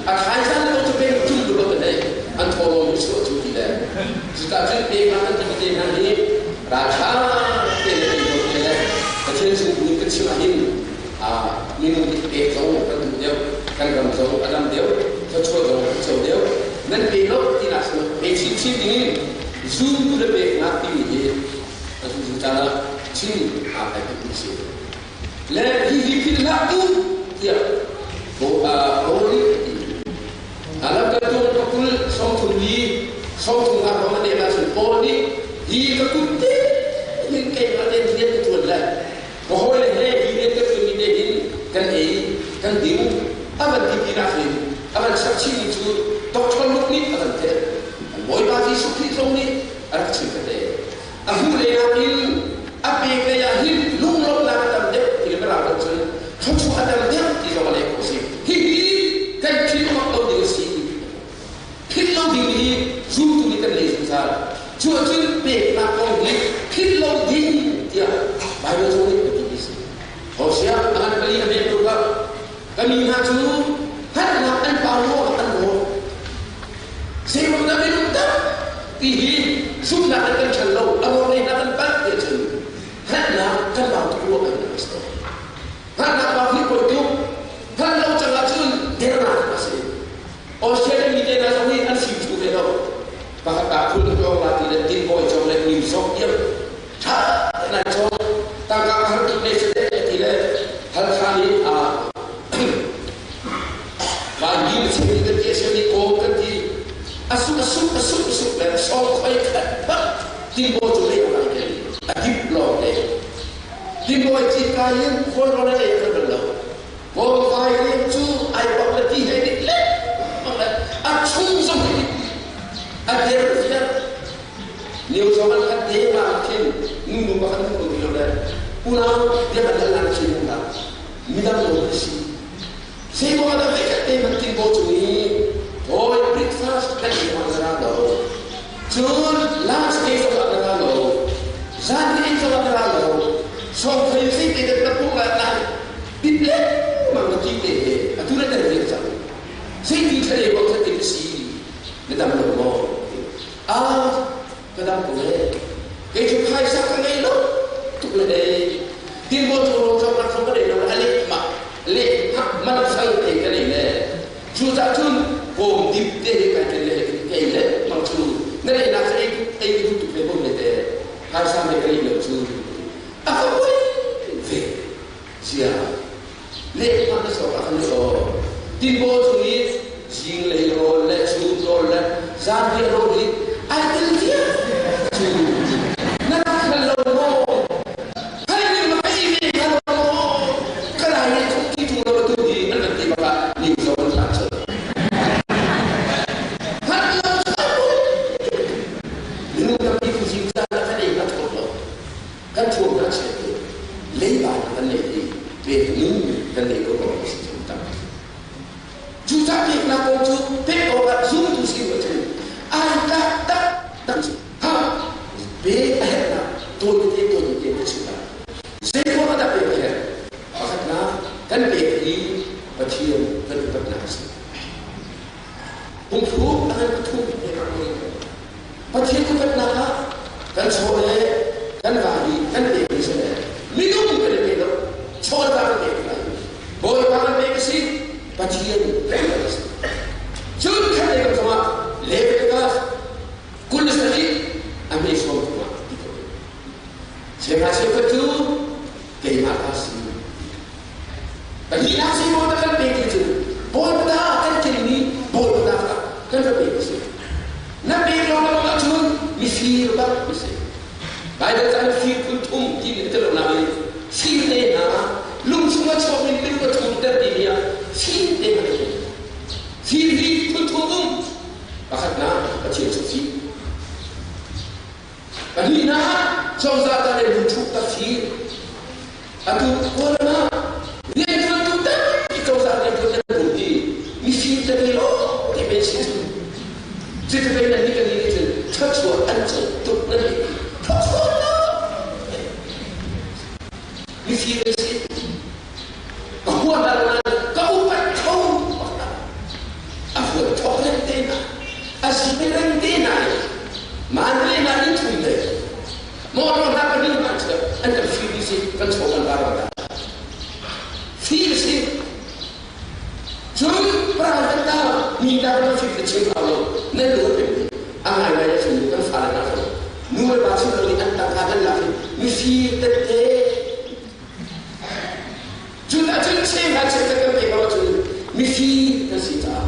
Akhirnya kita tu pergi dulu betul. Antara musuh tu kita. Jika kita makan kita ni, raja kita ni. Kecil suku kecil ini. Minum kita jauh kan dia, kan kami jauh adam dia, kecil dia. Nanti belok tidak semua. Basic ini. Zoom lebih nanti ni, atau secara sini apa yang kita lihat hidup lagi, ya, boleh. Alam ketua kapul songtung apa mana dia masuk boleh, hidup tu ni kayak mana dia ketua lah. Boleh hidup ketua ni kan dia, apa dipindah ni, apa saksi itu, doktor ni apa dia. Boy bagi suki ni ada cerita dia. Aku lehatin apa yang him lung nak dalam dia tidak berapa tu. Cucu ada dia tidak boleh kosi. Hihi kan kilo maklau dia si. Kilo ini zoom tu kita lihat sahaja. Cucu be maklau ni kilo ini dia. Bible tu ni begini sih. Hosea akan beli ambil juga. Kami nak tu kan nak paru akan boleh. Saya nak minum tak? Tihi sudah akan celau, awak ni nak tempat dia celau. Hendak kalau tu buat apa mesti. Hendak bagi produk, kalau jangan celau dia nak masih. Australia ni dia nak sahih ansih tu dia tahu. Pakai kapul tu orang latih dan tim boy coklat New York dia. Tak nak coklat. Tangkap harus Indonesia dia hal kali bagi sini kerja sini kau kerja. Asuk dan sol koi kat timbo tu le orang ni adib lo le timbo jika yang koi lo le kerana kau kaya tu ai buat lagi ni le acung sampai ada dia ni zaman kan dia makin nunggu makan tu dia le pulang dia berjalan cium tak minta lo bersih saya mau ada dekat dia timbo tu ni. Oh, breakfast kan mana lo? Jun last day sama mana lo? Zani sama mana lo? So kalau sih tidak terpulang nak diplek mana kita? Aturan dari kita. Saya tidak waktu itu sih. Kita mahu. Kadang boleh. Kecuali kai sakang lo, tu boleh. Timbo tu orang sama dia lo alik mak, alik mana saya tidak ni. Juta jun. Om dip deh kan kele kele maksud. Nere nak saya itu tu pebon deh. Harus sampai kali itu. Apa boleh? Siapa? Lek mana seorang itu? Timbul sulit, sing lehor, lek sudur, lek zambi rodi, ada dia. Nak kalau mau, hari ni macam ini kalau mau, kalau ini kita mula betul di anak tiba ni zaman saja. Hari ni apa? Ini kami fungsi kita nak ada contoh, kan contoh macam lebar kan lagi, betul kan lagi kalau juta ke nak koncu pe orang zoom tu sih macam ada tak ha be akhirnya tu cerita saya pun ada be akhir akhirnya kan be ini pecium kan bernasi untuk akan betul pecium tu bernaka kan sore kan pagi kan be sana minum kan minum sore kan be boy kan be sih pecium Jun kan yang sama lepas itu kulis tadi ambil semua siapa tu terima kasih bagi nasi mau tak begitu boleh tak kan ini boleh tak kan begitu nabi kalau nak cun misi apa misi baik dah misi kuntum di dalam nabi si lena lung semua cakap ini tu cakap dia si lena Siri kuntum, bakatna kecil suci. Adina, jauh dari bujuk tafsir. Atu korna, dia kuntum tak ikau zat yang berdiri. Misi terkilo dimensi itu. Jadi benda ni kan ini tercuat ancam tu nanti. Tercuat misi. Aku adalah Asyik dina, mana nak itu deh. Mohon apa ni macam, anda fisi kan soal barang. Fisi, jadi perhatian minta orang fisi cekau, nendu ni, angai naya sini kan salah nak. Nur baca lagi antara kanan lagi, misi tete. Juta cekau cekau kalau tu, misi tersita.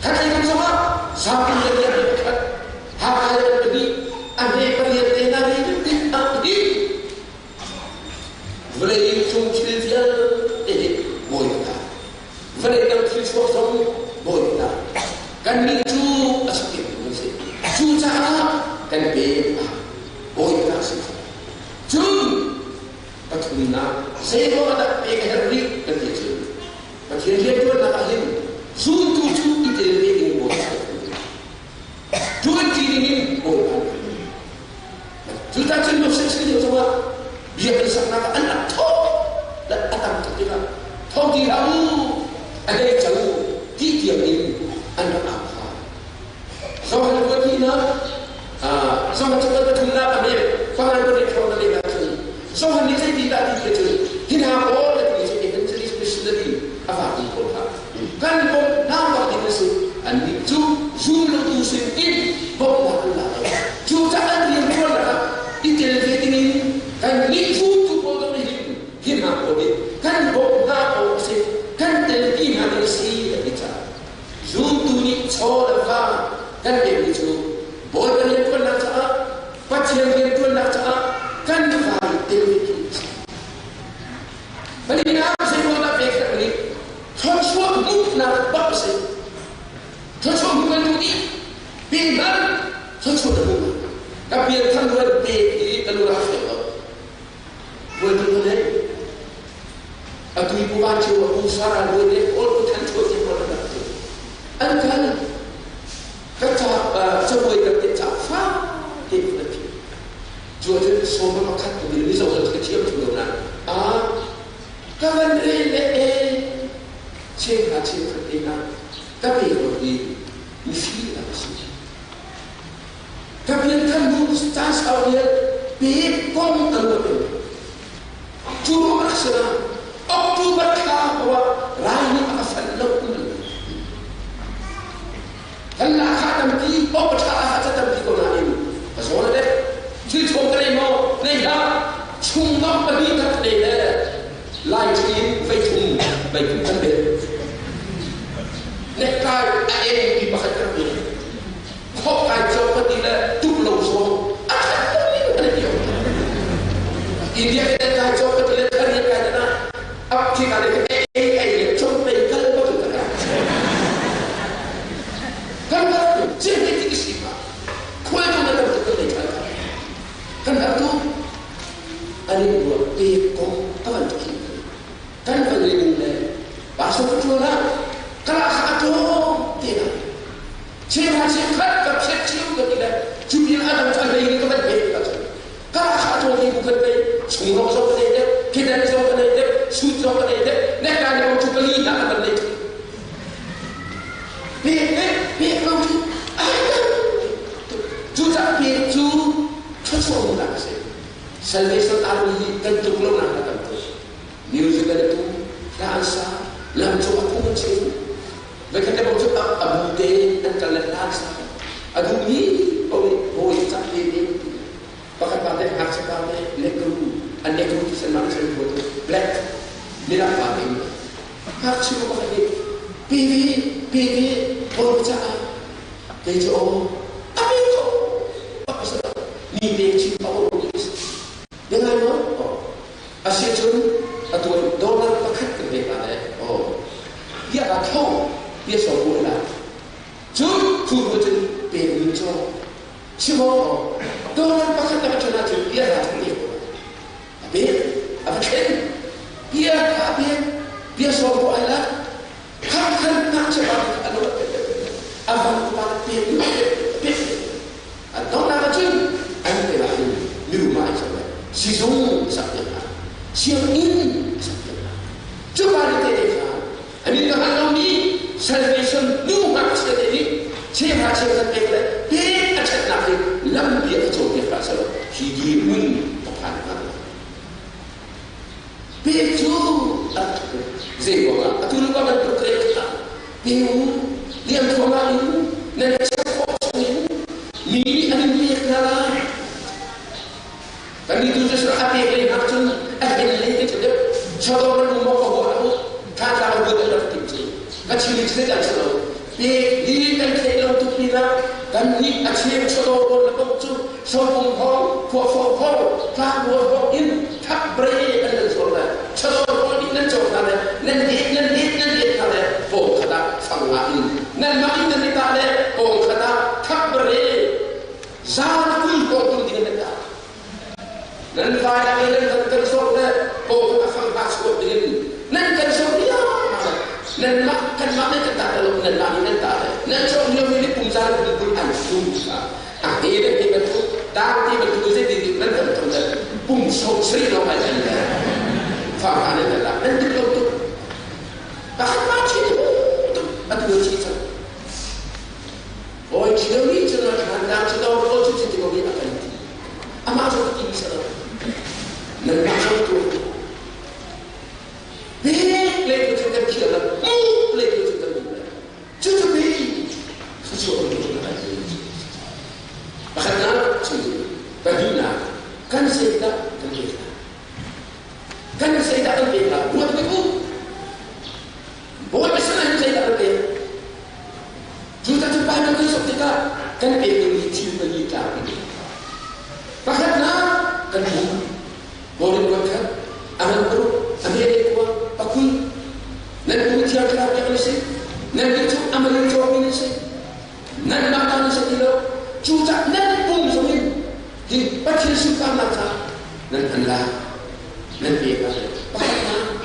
Hati kan sama. Sampai dia dekat hak yang lebih ambil perhatian ini boleh cungkil dia boleh tak boleh dapat sesuatu boleh tak kan itu asyik cuca kan beda boleh tak sih jum patuna saya ada hari kan itu macam dia tu nak ahli suntu itu lebih boleh Tuhan kini boleh. Juta jenuh sekali semua. Dia bersama anak toh dan atam terkira. Toh diramu ada yang jauh. Tiada ini anak apa. Soal begina, soal cepat bertunda kami. Soal berikut dari lagi. Soal ni saya tidak dikecil. Tidak boleh dikecil. Jadi seperti apa itu? Kan pun nama dikecil. Andi tu zulu tu sendiri boleh lah. Jutaan yang boleh itu ini kan itu tu boleh ini hina boleh kan boleh boleh kan terlebih hari si kita. Zulu ni coba kan dia itu boleh pun nak cakap, pasien dia pun nak cakap kan hari terlebih. Bagi apa saya boleh fikir ni? Semua mungkin nak bagus. Sesuatu bukan ini, bintang sesuatu bukan. Tapi yang kan dua di telur asal, boleh boleh. Atau ibu baca waktu sarah boleh, orang kan cuci boleh tak? Angkan kata sebuah kerja cakap, dia berarti. Jual semua makan tu bila bisa orang kecil tu nak. Kawan rela cekak kerja. Tapi kalau di misi apa sih? Tapi yang kan bungkus tas awalnya bekong terlalu. Cuma merasa Oktober bahwa rani akan lakukan. Kalau akan di Oktober akan tetap di kota ini. Pasal deh, cuci orang mau chung nó bật đi các đây là lai chín phải chung phải chung thân biệt nên cái em đi bắt các đi họ cái cho bật đi là chụp lầu xuống anh hiểu India cái cho bật đi là cái này đó áp chỉ là cái trong đây cái bao nhiêu cái kan jadi tiga siapa kau yang nak betul ni kan itu ada dua pekong kawan kita kan paling ni pasal betul lah kalau satu tidak cuma cakap kapset cium kita cuma ada macam ini kawan kita kalau satu ni bukan baik semua orang ada kita ni semua ada sudah ada nak ada macam beli nak ada ni Pek kau tu, tu tak pek tu, tersombong tak sih. Salvation army tentu belum nak datang tu. Music ada tu, dansa, langsung aku mencuri. Mereka dah macam abu deh dan kalau dansa, abu ni, boleh tak pek. Pakai pakai hak pakai lekru, lekru tu senang senang buat black, merah pakai. Hak cuma pakai PV orang percaya dia jauh apa itu apa sahaja ni dia cinta orang ini dengan apa asyik tu atau dolar pakat kerja dia tak tahu dia soal lah tu betul betul cuma dolar pakat tak macam tu dia tak tahu apa kan dia soal lah kan nak cepat abang kuat pin atau nak macam anda lah di rumah saja si zong saja siang ini saja coba diterima ini kalau ni salvation new max tadi siapa yang terpilih dia akan nak lambia jauh dia pasal hidup bukan betul Zebra, atau lupa dan berkereta, bingung, dia berkembang ini, dan siapa ini, mili ada milik dalam. Kami itu justru apa yang kita maksud, ada yang kita cakap, saudara rumah kau aku, kata aku dah terkecil, kecil kecil dan selalu. Dia kan kita untuk bila, dan ni asyik saudara lepas tu, saudara kau, kau, kau ini tak berani dan saudara, saudara ini dan saudara. Nan dia kata, oh kata sangatin. Nan makin dia kata, oh kata kabere. Zalul kau tu dia kata. Nan kaya dia tersok dia, oh kata sangat dia. Nan tersok dia. Nan makan mana kata kalau nan makin kata. Nan cakap dia milik pungzal betul ansum. Akhirnya dia betul, tapi betul jadi nan betul. Pungsok seri lama dia. Faham ada tak? Nan dia betul. Bahkan macam itu, ada cerita. Oh, cerita ni cerita anda cerita orang tu cerita orang akan itu. Amat cerita ini cerita. Nampak cerita. Lek cerita kita, lek cerita kita. Cerita ni, sesuatu yang ada. Bahkan cerita, bagaimana? Kan saya tak terbiasa. Kan saya tak terbiasa. Buat begitu. Buat pesanan saya tak ada. Juta cepat nak besok kita kan ini cinta kita ini. Bahkan kan boleh buatkan amal baru, ambil kuat, pakul. Nanti kita akan kerja ini. Nanti itu amal itu ini. Nanti makan sekilo. Juta nanti pun semua di pakai suka mata. Nanti Allah nanti apa? Bahkan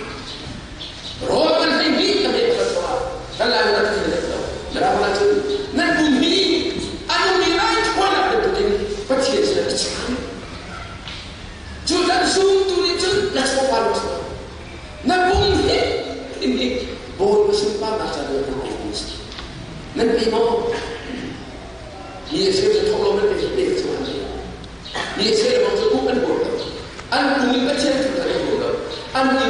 Roman ini kami bersoal. Kalau anda tidak tahu, berapa lama? Nanti bumi, anu nilai mana betul? Pasti saya cakap. Jutaan suntuk itu nak sopan semua. Nanti bumi ini boleh sopan macam mana pun. Nanti mau, dia saya tolong nanti dia cakap. Dia saya mahu bukan boleh. Anu bumi kecil tu tak boleh. Anu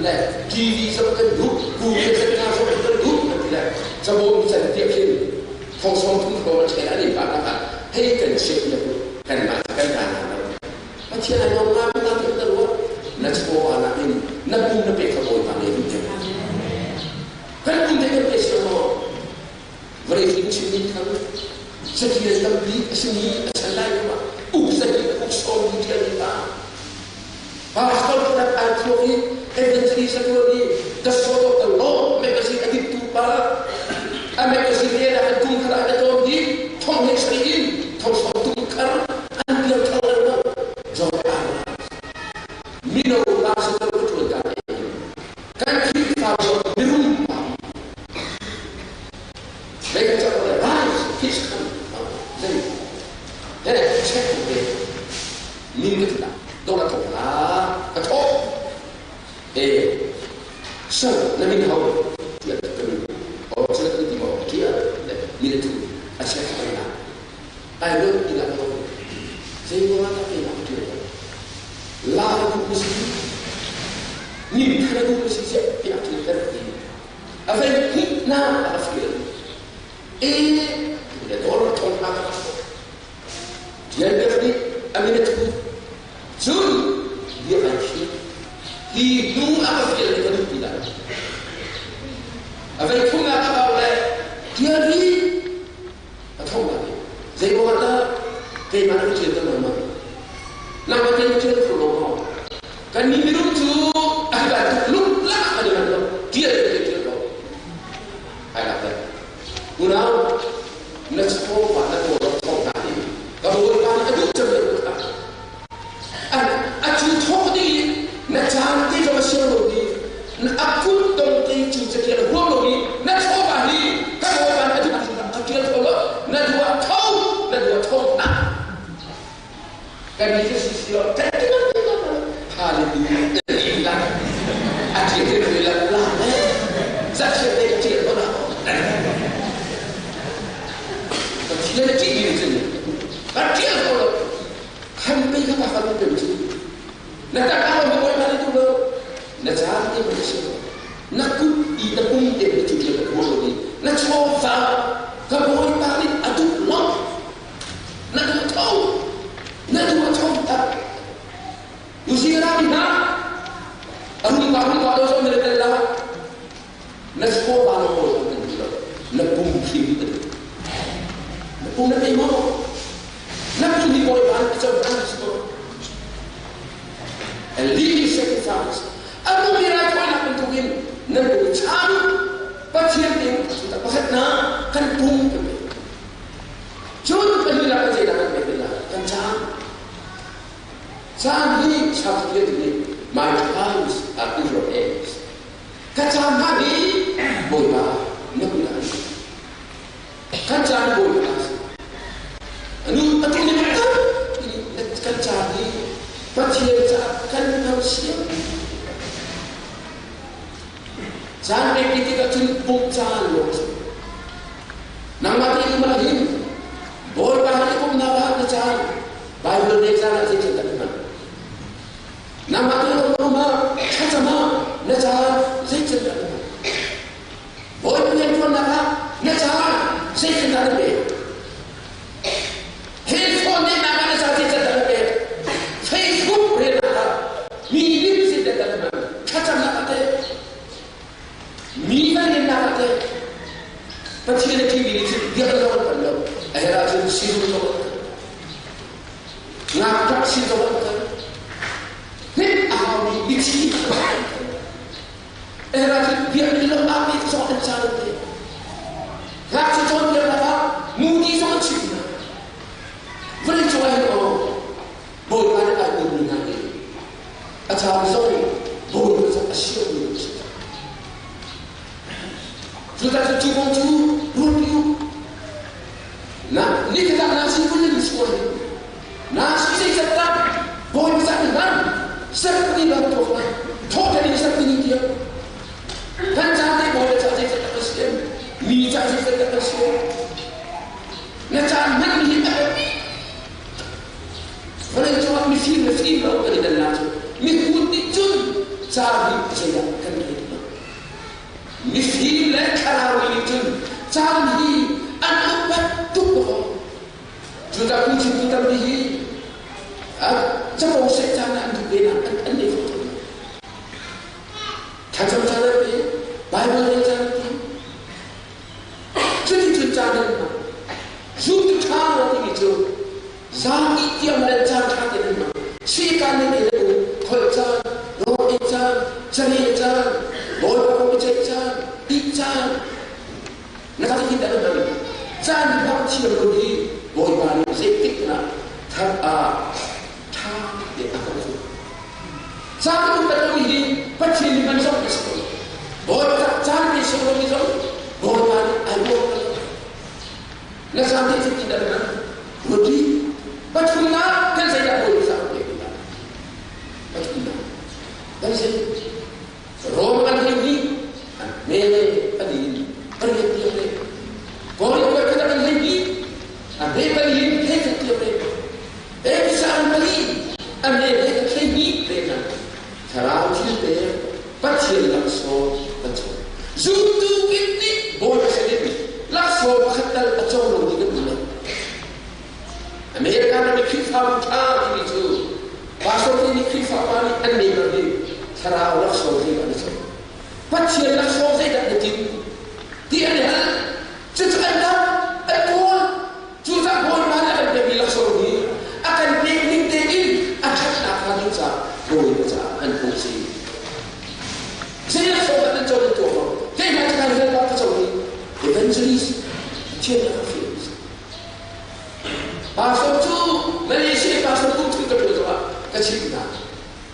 lah, TV seperti itu, Google seperti itu, tidak. Sebab bisa diakui, konsum pun kalau macam ni, apa? Hei kan siapa? Kan macam kan? Macam mana orang sekolah anak ini nak pun lebih keboi pandai itu kan pun dia semua berarti sini kan sekian lebih sini asalnya apa usai usai dia kita pasal kita arkeologi eventually sekali tersotok terlalu mereka sih lagi tumpah mereka sih dia dah tungkar ada tu di thong yang sering thong tungkar anda tahu jawab minum bahasa terbetul kan kita minum mereka cakap rise fiskan jadi cek dia minum kita dolar dolar atau so namin tahu dia terkena orang sudah terima dia minum tu asyik kita ayo tidak tahu saya mengatakan dia lalu mesti ni kalau mesti siap yang kita ini apa ini nak apa fikir dia orang tahu apa dia berarti aminat tu jun dia asyik hidup apa fikir dia tu tidak apa itu nak apa oleh dia ni tahu lagi saya mengatakan bagaimana cerita nama nama dia cerita kalau kan ni minum tu agak lupa ada mana dia cerita ada apa guna nak sekolah pada orang tahu tadi kalau orang itu cerita aku tahu di nak cari sama siapa di nak aku tahu di cerita kalau di nak coba di kalau orang itu cerita kalau nak tahu nak kan itu sisilah haleluya ilah akhirnya bilang lah saksi dia orang dia nak ini je dia kalau hampir apa kalau begitu nak kalau buat hal itu nak cari begitu nak kita pun dia begitu dia boleh nak coba kalau tadi aduh lah nak tahu tak usia rapi nak arum kalau so mereka dah nak sekolah baru nak mungkin nak pun nak mau nak pun di boleh bantu macam sekolah leading sacrifice aku kira kau nak bentukin nak bercam pasien yang kita pakai nak kan pun Jangan kehilangan saya dalam kehilangan kencang. Saat ini satu ini, my times are in your hands. Kencang hari boleh nak kencang boleh. Anu atau ni mana? Kencang ni pasien kan harus siap. Jangan kita cumpuk calon. Nama dia malahim. Boleh bahari pun nak bahar macam Bible ni cara saya cerita dengan. Nama tu rumah sama macam saya cerita dengan. Boleh punya tuan nak macam saya cerita dengan. Handphone ni nak saya cerita dengan. Facebook ni nak milik saya cerita dengan. Macam nak ada. Mila ni nak ada. Pasti ada TV ni dia lawan pandang. Akhirnya tu siru tu, ngaprak siru tu, ni awal ni biji. Akhirnya tu biar dia lepas ni soal cara dia. Ngap soal dia lepas, mudi soal cina. Boleh cuai oh, boleh ada aku dengan dia. Acara soal boleh macam asyik ni. Sudah cukup review. Nah, ni kita nasi pun jadi sekolah. Nasi saya tetap boleh bisa dengan seperti batu. Thok jadi seperti dia. Kan cantik boleh saja kita bersih. Minyak saja kita bersih. Nak jangan kita. Kalau cuma mesti bawa ke dalam nasi. Mikuti jun cari saya kan itu. Mesti lekar ini jun cari. Anak batu juga kunci putar dihi. Jauh secara anda benar anda itu. jalan zoom thang ni jo zang tiam dan jang thang ni ma si kan ni le khol chan ro chan chari chan bol ko chan i chan na ka ti da na chan ba chi ro ni bol ba ni se tik na tha a tha de ta ko chan ko ta ko ni pa chi ni man so ko bol chan ni so ni so bol ba ni ai bol na sampai itu tidak benar, budi, bagaimana kan saya tidak boleh sampai kita, bagaimana, dan saya, Roman ini, mele tadi, pergi tiap kalau kita kan lagi, ada bagi kita tiap bisa beli, ada lagi dengan cara kita, pasti langsung betul, zutu ini boleh sedih. Langsung khatal acong di kedua. Amerika ni khifam tha ini tu. Pasal ini khifam ni ane berdi. Cara langsung di mana tu. Pasti langsung saya dah jadi. Dia ni hal sesuatu akul. Juga boleh mana ada bila langsung ni akan dinding akan akan juga boleh juga antusi. Saya langsung akan jadi tu. Saya nak cakap apa tu? Evangelis tiada films. Pasal tu Malaysia pasal tu kita kedua kecil kita,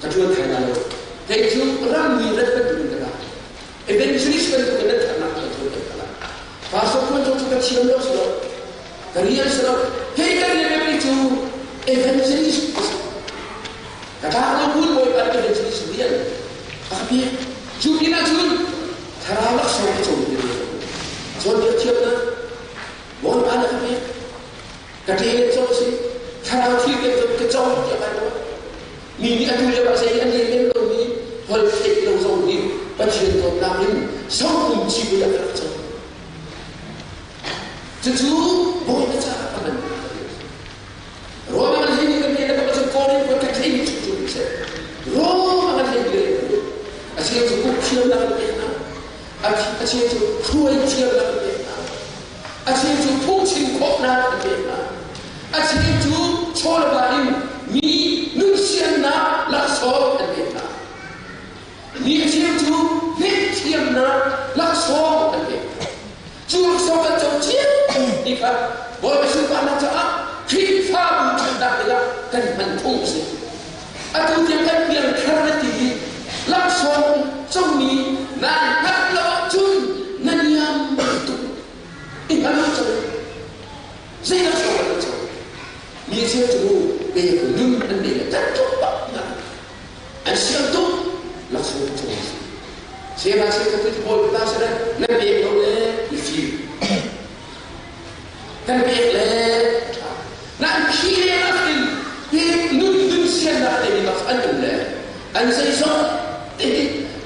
kedua Thailand. Jadi tu orang ni lepas tu kita. Evangelis kan tu kita nak kedua kita. Pasal tu kita kecil tu selalu. Kalian selalu, hei kalian itu evangelis. Kata orang pun boleh pada evangelis dia. Tapi judi nak judi, terawak sampai judi. So dia tiap na, boleh ada kami. Kadang so si, kalau tiap kecau dia kan. Ni aku je bahasa yang ni memang ni, haltek long so ni, macam tu nak ni, semua cipu yang kecau. Tentu boleh baca apa nan. Roma ni kami ada macam korin bukan ini cuci ni. Roma ni dia, asyik tu kecil nak dia. Asyik tu kuai cium nak bina, asyik tu pucing kok nak bina, asyik tu coba barim ni nusian nak langsung bina, ni asyik tu cium nak langsung bina, jurus sobat cium, ikat boleh bersuka macam kita bukan dah dia kan mentung sih, atau dia kan biar kerana tinggi langsung cumi nak nanyam betul. Kalau tu, saya nak soal tu. Ni saya tu, belum anda tak cuba. Asyik tu langsung tu. Saya rasa kita tu boleh tak sedar. Nanti boleh isi. Kan boleh. Nak kira lagi. Nun siapa nak jadi masalah le. Ansai so,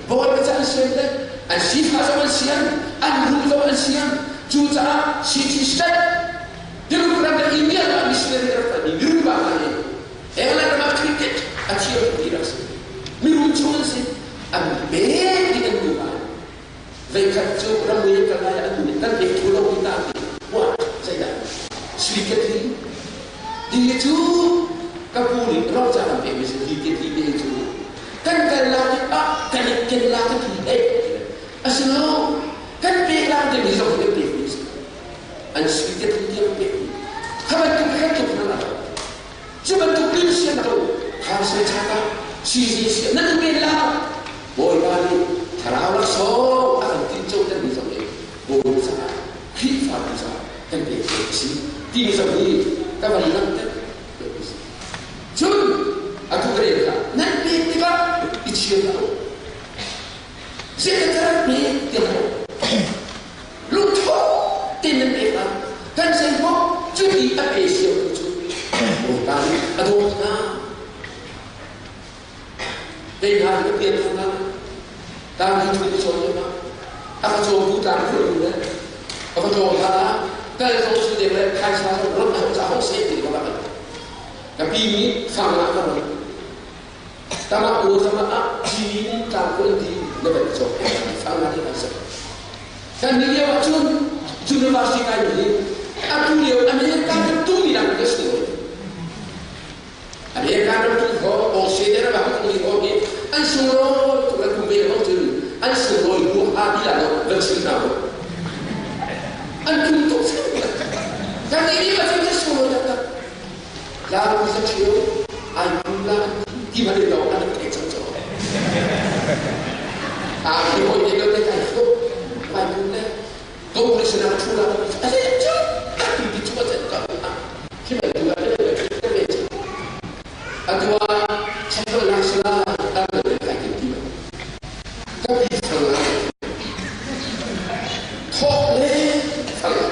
boleh baca siapa. Asyik asal siang, anggul siang, juga sisi dia berada di India lah, misalnya di rumah ni. Elah nama kriket, asyik berdiras. Miruncul sih, ambil dengan rumah. Mereka tu orang mereka kaya tu, dan betul kita. Wah, saya sedikit ni, dia tu kapuri, orang jangan ambil sedikit dia tu. Kan kalau kan asal kan pegang dia bisa berdebat. Anjir dia berdebat. Kalau kita pernah, cuba tu pilih tahu. Harus cakap sisi nak pegang. Boleh balik. Terawal so akan tincau dan bisa berdebat. Boleh sangat. Kita bisa kan berdebat. Di bisa berdebat. Kawan nanti. Cuba aku berdebat. Nanti kita isi tahu. Saya cakap ni tengok, lupa dengan mereka. Kan saya mau jadi apa sih tu? Bukan, aduh na. Dengan kepian mana? Kami itu soalnya, apa coba bukan dulu ni? Apa coba? Kalau tu sudah berkai saya orang tak tahu saya tidak apa. Tapi ini sama apa? Tamak sama ini tak boleh di. Lepas itu, sangat dikasih. Dan dia macam university kai ni aku dia Amerika tu bilang ke semua Amerika tu ho o sedera ba ku ni ho ni an suro tu ba ku be ho tu an suro ku ha bila no vaksin na an tu kan ini macam tu suro dah lalu bisa cium ai pula gimana dia orang nak cocok aku mau dia kata kan tu ai pula kau boleh senang pula ada macam tapi dicuba tak gimana juga Adwa sebelah sebelah ada dekat kita. Tapi sebelah tole sebelah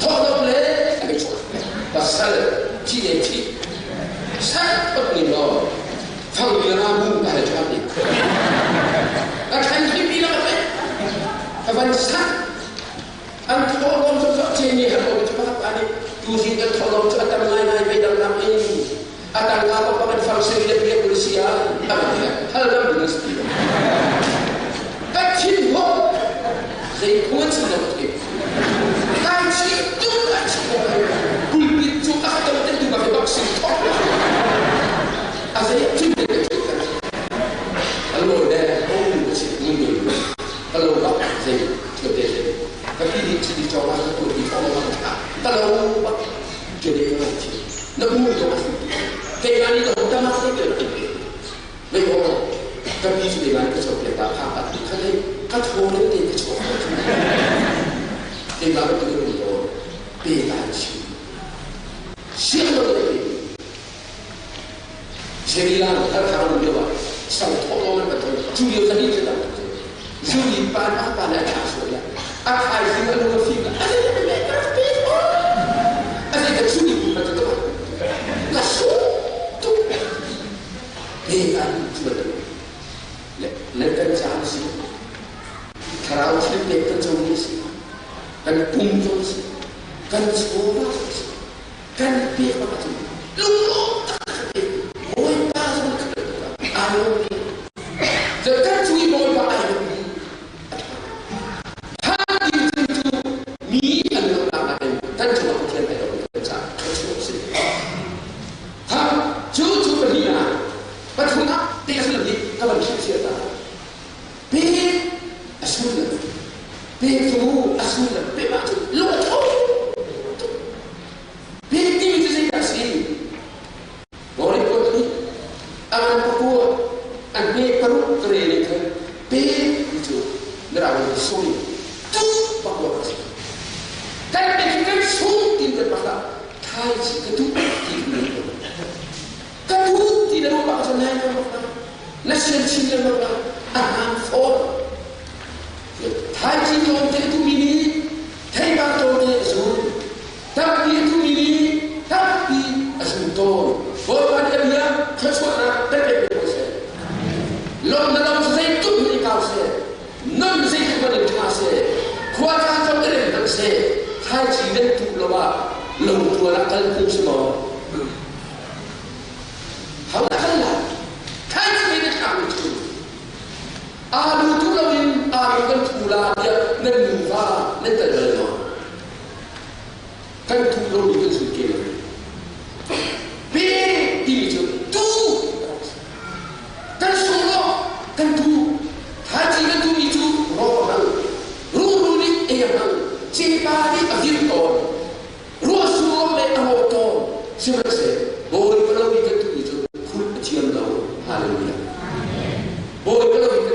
tole ada cuba. Pasal TNT sangat penting loh. Family ramu ada cuba ni. Akan kita apa? Kawan sah. Antolong sesuatu ini apa cepat ada. Tujuh tolong cepat lain-lain beda dalam ini. Akan apa pakai fungsi dia polisi apa dia hal yang begitu kecil ho saya kuat sudah begitu kecil tu kecil kulit tu akan tentu pakai vaksin asal cuma kalau dah mesti mungkin kalau saya seperti tapi di coba tu di kalau jadi macam nak mudah Kaya ni dah utama sekali. Memang kami sudah banyak sesuatu tak apa. Kalau kau orang ni kau. Kita baru tu ni beda sih. Siapa lagi? Serilah kalau dia buat sama orang betul. Juli tadi kita. Juli pada nak kasut ya. Akhir kita lalu film. Ada yang mereka Facebook. Ada yang Juli betul. Langsung Dengan betul, lekan jangan sih, kerana kita lekan jauh sih, kan punjau sih, kan sekolah sih, kan biar macam, lu tak kerja, boleh pasang kerja, ayo, jangan curi boleh pakai, hati itu ni adalah apa yang kan cuma kita ada kerja, kerja sih, jujur berhina. Betul tak? Dia sendiri kalau siapa? Be asulan, be tu asulan, be macam luar. Be ini tu saya kasih. Boleh kau ni, aman pukul, be perlu kerana kan, be itu nerawat suri. Tu pukul kasih. Kalau kita suri tidak pasal, kai itu tidak. Kau tidak lupa macam lain orang. Nasi cinta orang. Anak for. Thai cinta orang itu mini. Thai batu orang itu. Tapi itu mini. Tapi asuntor. Boleh dia kesuara terkait proses. Lom dalam saya itu mini kau saya. Non saya itu mini cuma saya. Kuat atau tidak saya. Thai cinta itu lupa. Lom tua nakal pun semua. How the hell that? Can't make it come to. Alu tu lawin, alu kan pula dia menuva, menterima. Kan tu lawin itu suka. Be ini tu. Kan solo, kan tu. Haji kan tu itu rohan. Ruh ni ayam. Cipta ni akhir tahun. Ruh solo me amoton. Siapa sih? Boleh kalau kita tu itu. Cium tahu, haleluya. Boleh kalau kita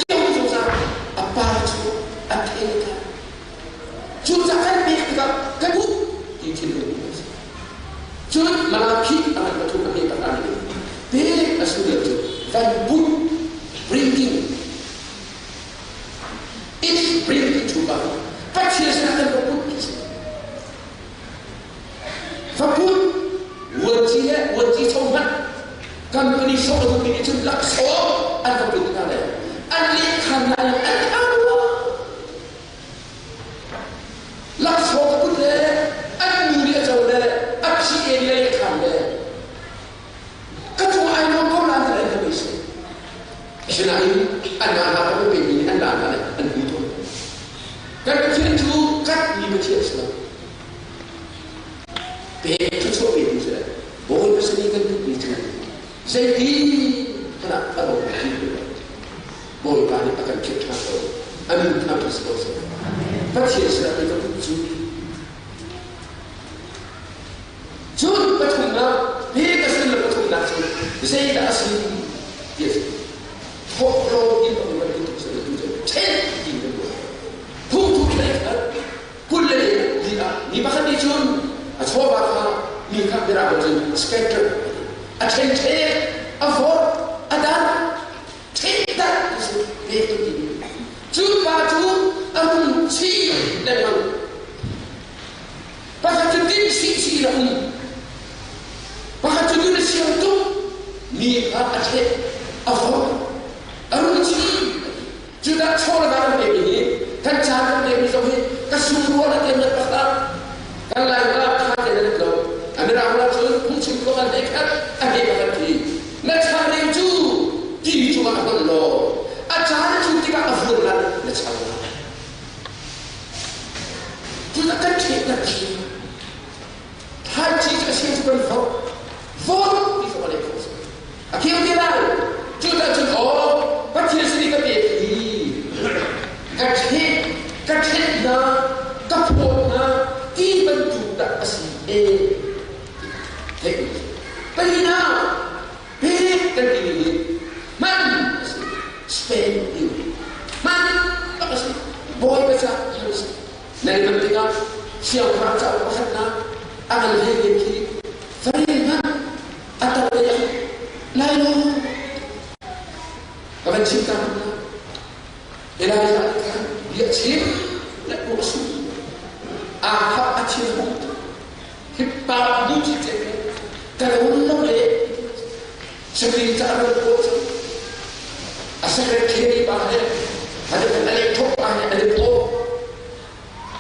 cium susah, apa itu? Apa ini? Susah kan kita kagu di cium. Cium malaki anak betul kita ada. Be asulah tu, dan pun bringing, it bringing juga. Pasti sekarang berpun. Fapun. Wajib sobat company sobat ini tu lakso ada berita lain. Alik kanal Allah. Lakso tu le, anu dia jauh le, aksi dia yang le. Ketua ayam kau lantar ada besar. Selain anak apa pun begini anak anu tu. cái chuyện sao bé chút số bé như thế bố nó sẽ đi cái như thế này dây đi cái nào bắt đầu đi bố bà đi bắt đầu chết thang rồi anh tham gia sự kiện phát triển sẽ là cái chú Jun patungna, he kasin la patungna jun, zai da asin, yes. Hoklo in the way to the ten in the world. Who to like her? Kulle ni bakan di jun, a choba ka, ni ka bera jun, spectre, a ten a four, a dan, take that is the to be. Jun ba jun, chi, lemon. Bakan din si la Bahkan juga siang tu ni ada apa? Arunci juga cakap dalam ini kan cara dia misalnya keseluruhan dia berkata kalau kita ada dalam itu, anda awal tu mungkin kalau dekat ada berarti. Macam itu di cuma Allah. Acara itu tidak afdal macam mana? Kita kan tidak haji kasih seperti Forum di sekolah itu. Akhirnya kita juga baca sedikit ini. Kacet na, kapot na, dibentuk tak asli. Tapi na, kan ini, man spend ini, man tak asli. Boy baca harus. Nanti pentingnya siapa baca pasal na, akan lagi kiri. Faham? Atau yang lain kawan cinta mana ilahi kan dia cinta nak usul apa cinta hippa buji cek kalau orang le seperti cara berbuat asal kiri bahaya ada kenali top bahaya ada top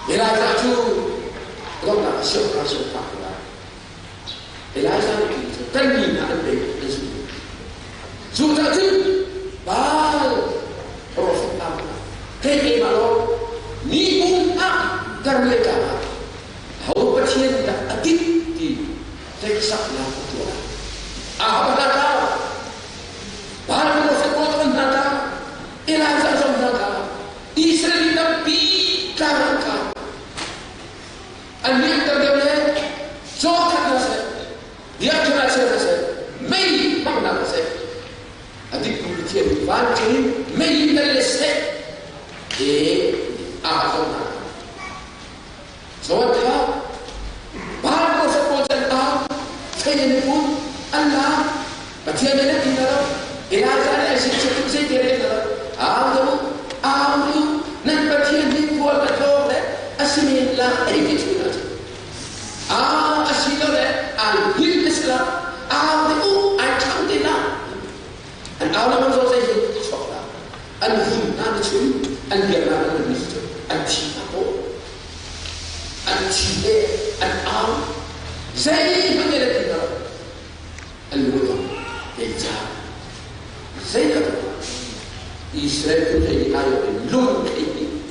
ilahi tu kalau nak siapa Elijah kan ni nak ada Yesus. Sudah tu, bal Prophet Allah. Kaya malu ni pun mereka. Hau percaya tak atit di teksak yang betul. Apa kata? Bal Prophet Allah kata, Elijah kata, Israel nabi kata, Anda terdengar, jauh nasihat. Dia kena saya, mei mana saya. Adik kuliah banci, mei terlesek. Apa kau nak? Soalnya, bahawa sepojan saya ni pun Allah, baca mana tinggal. Elajar asyik saya kira. Amu, nak baca ni buat betul. Asmilah, ini kita. Asyik al-hil Islam, al-u, al-chandina. Al-awla manzo saya soalnya, al-hil nanti, al-biarlah nanti, al-cipapo, al-cile, al-am, saya mengira kita, al-wudhu, al-jam. Saya kata, Israel itu jadi ayat lung ini,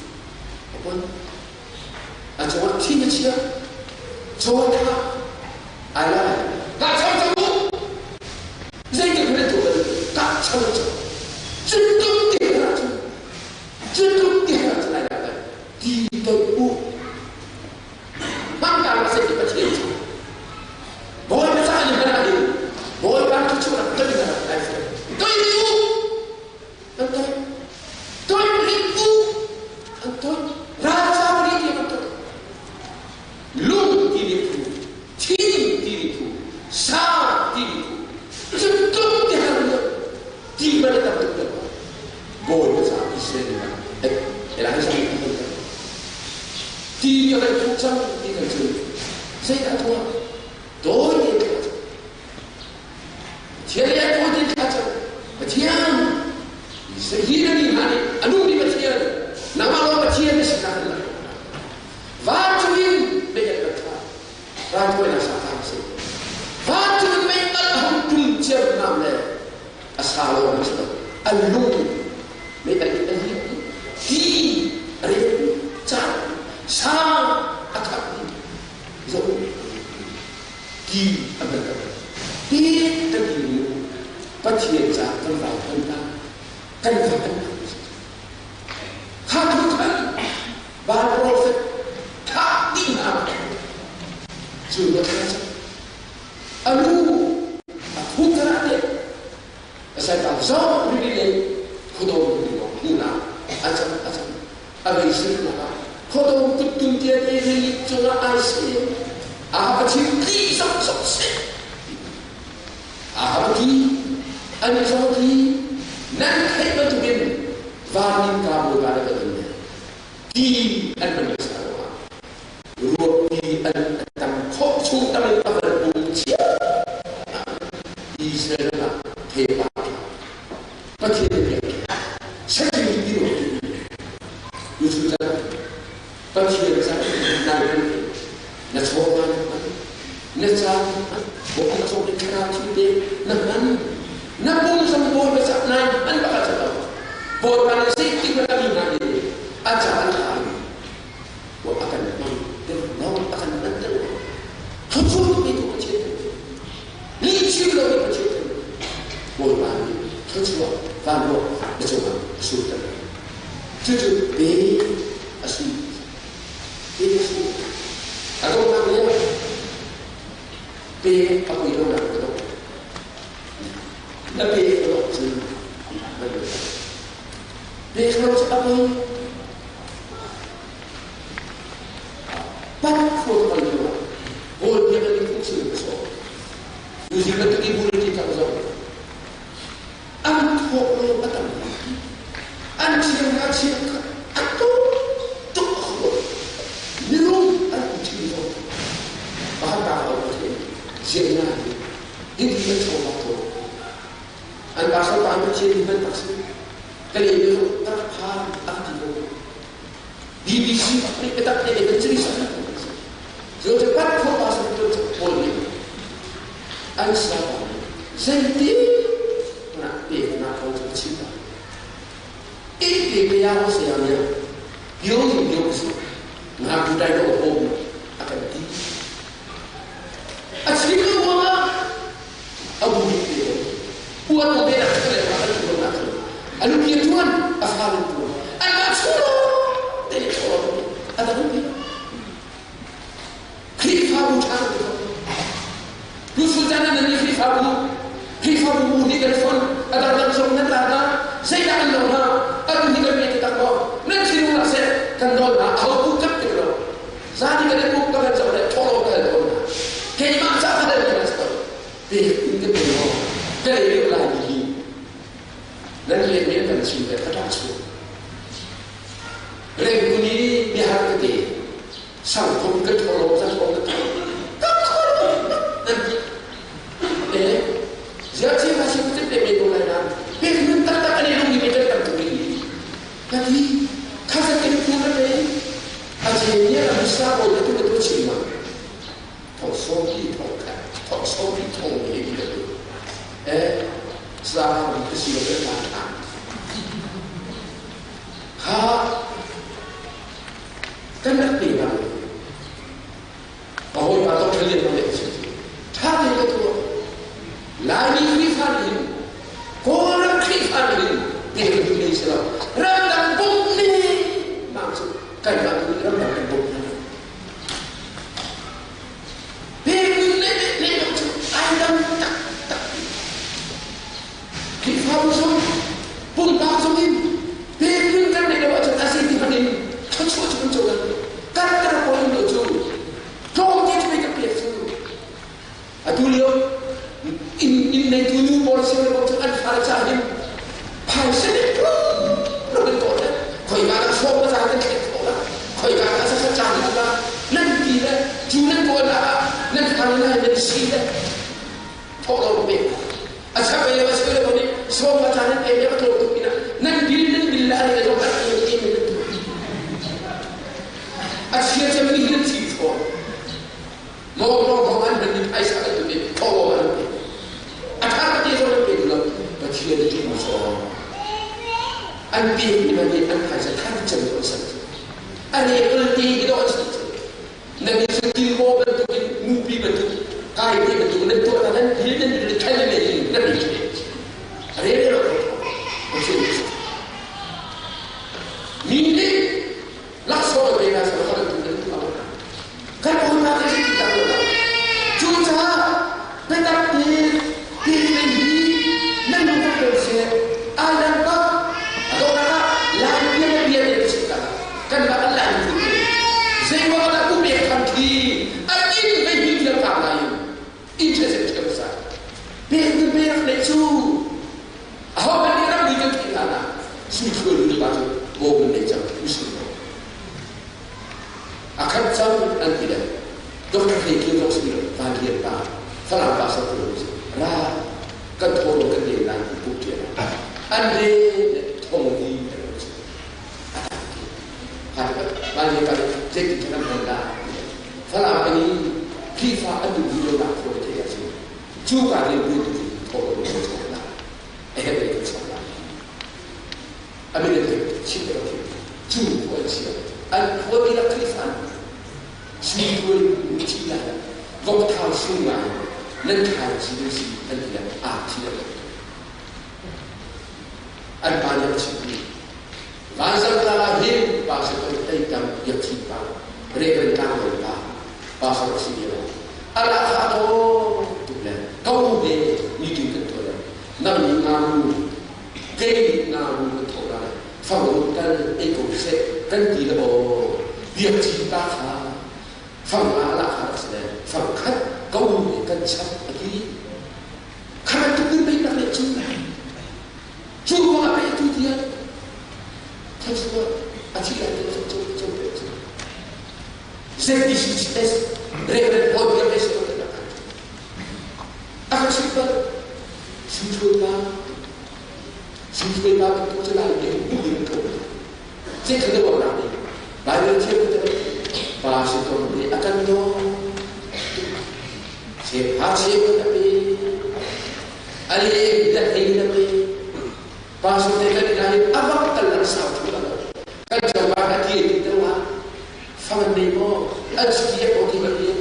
apa? Acuma cia-cia, coba. Allah, tak tahu. Saya kena tu, tak tahu. Cukup dia, celana di tubuh. Maka masih dibaca. Boleh baca ni berada. Boleh baca cuma terdengar. Tujuh, tujuh, raja beri dia lung ini. Diriku, sah diriku, cukup dia di mana tak betul. Boleh sah Israel. Elahi sah itu. Diri akan pucang di kancing. Saya tak tahu. Doi di kancing. Jadi aku di kancing. Bacian. Sehingga ni hari, anu di bacian. Nama Allah bacian ni sekarang. Vacuin betul betul. Ratu yang sakar sih. Ratu mental hukum cerna le. Asal orang itu. Alung. Mereka ini. Di. Red. Cat. Sang. kỳ âm được biết tất nhiên phát triển ra trong vào thân ta cần phải ăn khác không thân và prophet khác đi nào chưa được ra anu hút ra đấy saya tahu so ini ni kodong ni na acan abis itu na kodong tuntun dia ni cuma asyik apa ciri sok se apa lagi anu sama lagi nan hebat tu bin vanin kamu ada katanya di anu sekarang rupi anu tam kau cuma tam apa bunyi di sana hebat Bagi dia, saya jadi biru. Justru saya, bagi dia saya nanti, nak seorang, nak cakap, bukan seorang kerana cinta, nak pun sama boleh besar naik, bakal cakap. Boleh pada segi berkali nanti, ajaran kami, akan akan nanti. Tujuh itu macam, ni juga macam, boleh pada. 他说：“反正那就说的，这就别说，别说，他说那个别他回头那个东，那别说是那个，别说是阿公，包括那个，我别的你不是说，有些人对不对他说。” Aku apa anjing aku tuh minum aku cium bahan tahu siapa ini dia coba tu anda asal tahu cium dan taksi kali itu terhad aktif BBC ini kita ini cerita so cepat kau pasal itu boleh ansar senti nak kau cinta. Ini dia yang sebenarnya, biar nak budaya orang akan di. Asli tu mana? Abu Bakar. Buat apa nak kerja? Abu Bakar. Alu dia tuan, asal itu. Anak suruh, tidak suruh. Ada apa? Khilafah bukan. Yusuf jangan nanti khilafah. Khilafah mudi telefon. Ada orang seorang ada, saya dah Allah, aku ni kami kita tahu. Nanti rumah saya kan doa, aku bukan kita. Saya ni kena bukan seorang tolong kita doa. Kena macam mana kita tahu? Ini kita tahu. Jadi dia lagi. Nanti dia kan cinta kata semua. Lagi ni dia harus dia. Sanggup kita tolong sanggup kita. Nanti, jadi masih kita bebel orang. Bagaimana tak ada yang kita tentuin. Jadi, kalau kita punya ni, asalnya bisa boleh tu betul cuma. Tak sopi tongkat, tak sopi tong ini betul. Selama itu sih berkata. Ha, kenapa dia? Bahawa patut kalian boleh sesuatu. Tapi betul. Lagi rifan ini. Orang khilafah ini dia pilih Islam. Rendang bukti maksud kan rendang bukti. Pilih maksud ayam tak. Khilafah musuh pun tak sungguh. Pilih kan dia baca tasik di mana ini. Cucu. Kata poin tu. Kau dia cuma kepiasan. Atuliu. In tujuh porsi orang cakap farjahim, pasal itu, orang itu ada. Kau ingat semua pasal itu ada. Kau ingat asal cahaya ada. Nanti lah, jualan kau ada. Nanti kalau nak jadi sila, tolong beri. Asal bayar sekolah kau ni, semua pasal itu dia betul betul kita. Nanti bila ada yang orang ini. Asyik macam ini sih kau. Mau orang nanti aisyah itu ni, tolong nanti. Akan dia orang bilang, baca dia musuh. Ambil ni bagi angkat sekarang cenderung saja. Ada yang berhenti kita orang saja. Nabi sekitar bentuk movie bentuk kaya ini betul betul tangan dia dan dekat lagi nabi ada dia macam mini langsung dia rasa kalau tu kan orang ni kita tahu cuaca tetap di tinggi dan betul saya alam tak atau apa lain dia di situ kan bakal lain tu saya waktu aku biarkan di ini bayi dia kalah ini saya cakap besar biar lecu awak berdiam di tempat mana sudah di baju mobil lecu usul akan jauh nanti dah doktor fikir doktor sendiri bagian tak salah bahasa terus rah ketua kerja nanti bukti ande tonggi terus ada banyak kali jadi jangan hendak salah ini FIFA ada video nak buat dia sih juga dia buat itu tolong tolong itu salah Amerika Cina juga Cina an buat dia Kristen Cina Cina kau tahu semua nanti Cina sih nanti Cina an banyak Cina bahasa lahir bahasa kita yang Cina rekan kita bahasa Cina ala kau kau deh meeting ketua nabi ngamu gay ngamu ketua fahamkan ekosistem kan tidak dia cinta faham ala harus faham kau kan siapa lagi karena itu berbeda dengan cinta cuma apa itu dia terus acikan itu Zeti sukses, rekan bodoh besok kita akan simpan, simpan betul jalan yang mungkin kau. Saya kena orang ni, banyak cerita bahasa tu ni akan dong. Saya tapi alih dan ini tapi bahasa mereka di dalam apa kalau satu kan jawab dia kita wah. Faham demo, asyik okey bagi.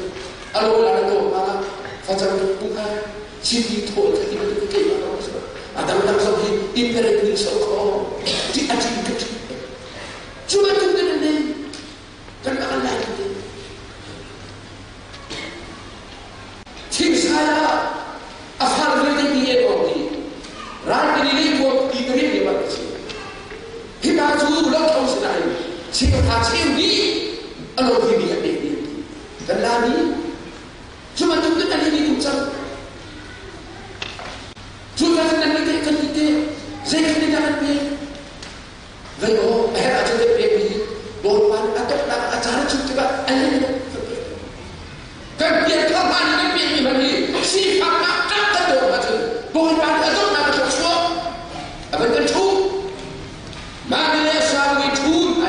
Kalau ada tu apa, macam bukan sini tu kita kita ada macam seperti imperatif sokong, di asyik kecil. Cuma tu kan ni, kan akan lagi. Tim saya, asal kita dia okey. Rai ini buat kita ni bagus. Kita tu belum tahu sedai. Siapa tak ni? Kalau dia ni, dan lagi, cuma tu kita ni ucap, cuma kita ni kita, saya kita jangan pergi, kalau akhir aja dia pergi, borban atau acara cuba, ini, kan dia kawan ni pergi mana, si apa kata tu macam, borban atau nak cuba, apa tu cuba, mana dia sahaja cuba,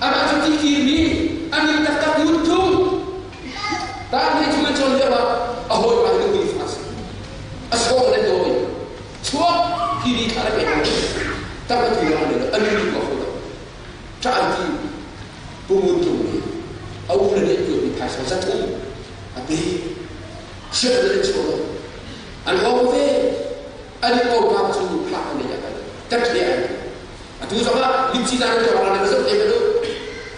apa tu fikir ni? Amin tak untung. Tak ni cuma jawab, ahoy pada ni fas. Asal le doi. Suap kiri cara betul. Tak betul ada. Amin kau dah. Cakap penguntung ni. Awak ni ikut pasal satu. Tapi siapa le cuba. Anwar ada orang tu pelak ni jaga. Tak dia. Atu sama limsi dan orang ada sebab dia tu.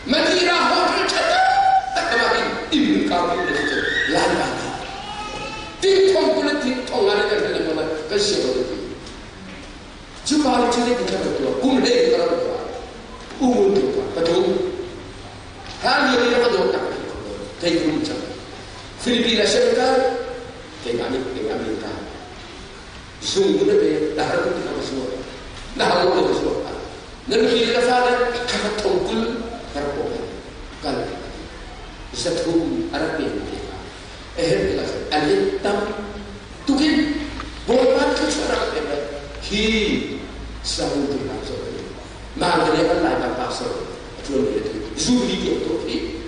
Madira hotel cakap tak kemarin ibu kami itu lama. Tiktok politik orang ada dalam mana kesiapa itu. Cuma cari kita betul. Kumleh kita betul. Umur betul. Hal yang dia betul tak. Kayak macam Filipina sekarang kayak Amerika. Sungguh lebih dah ada kita masuk. Dah ada kita masuk. Nanti kita faham kata tongkul. Kalau satu Arab yang kita, alitam, tu kan boleh tu seorang apa? Hi, sahut tu macam ni. Mana dia kan lain pasal, jual dia tu, zuri dia tu hi.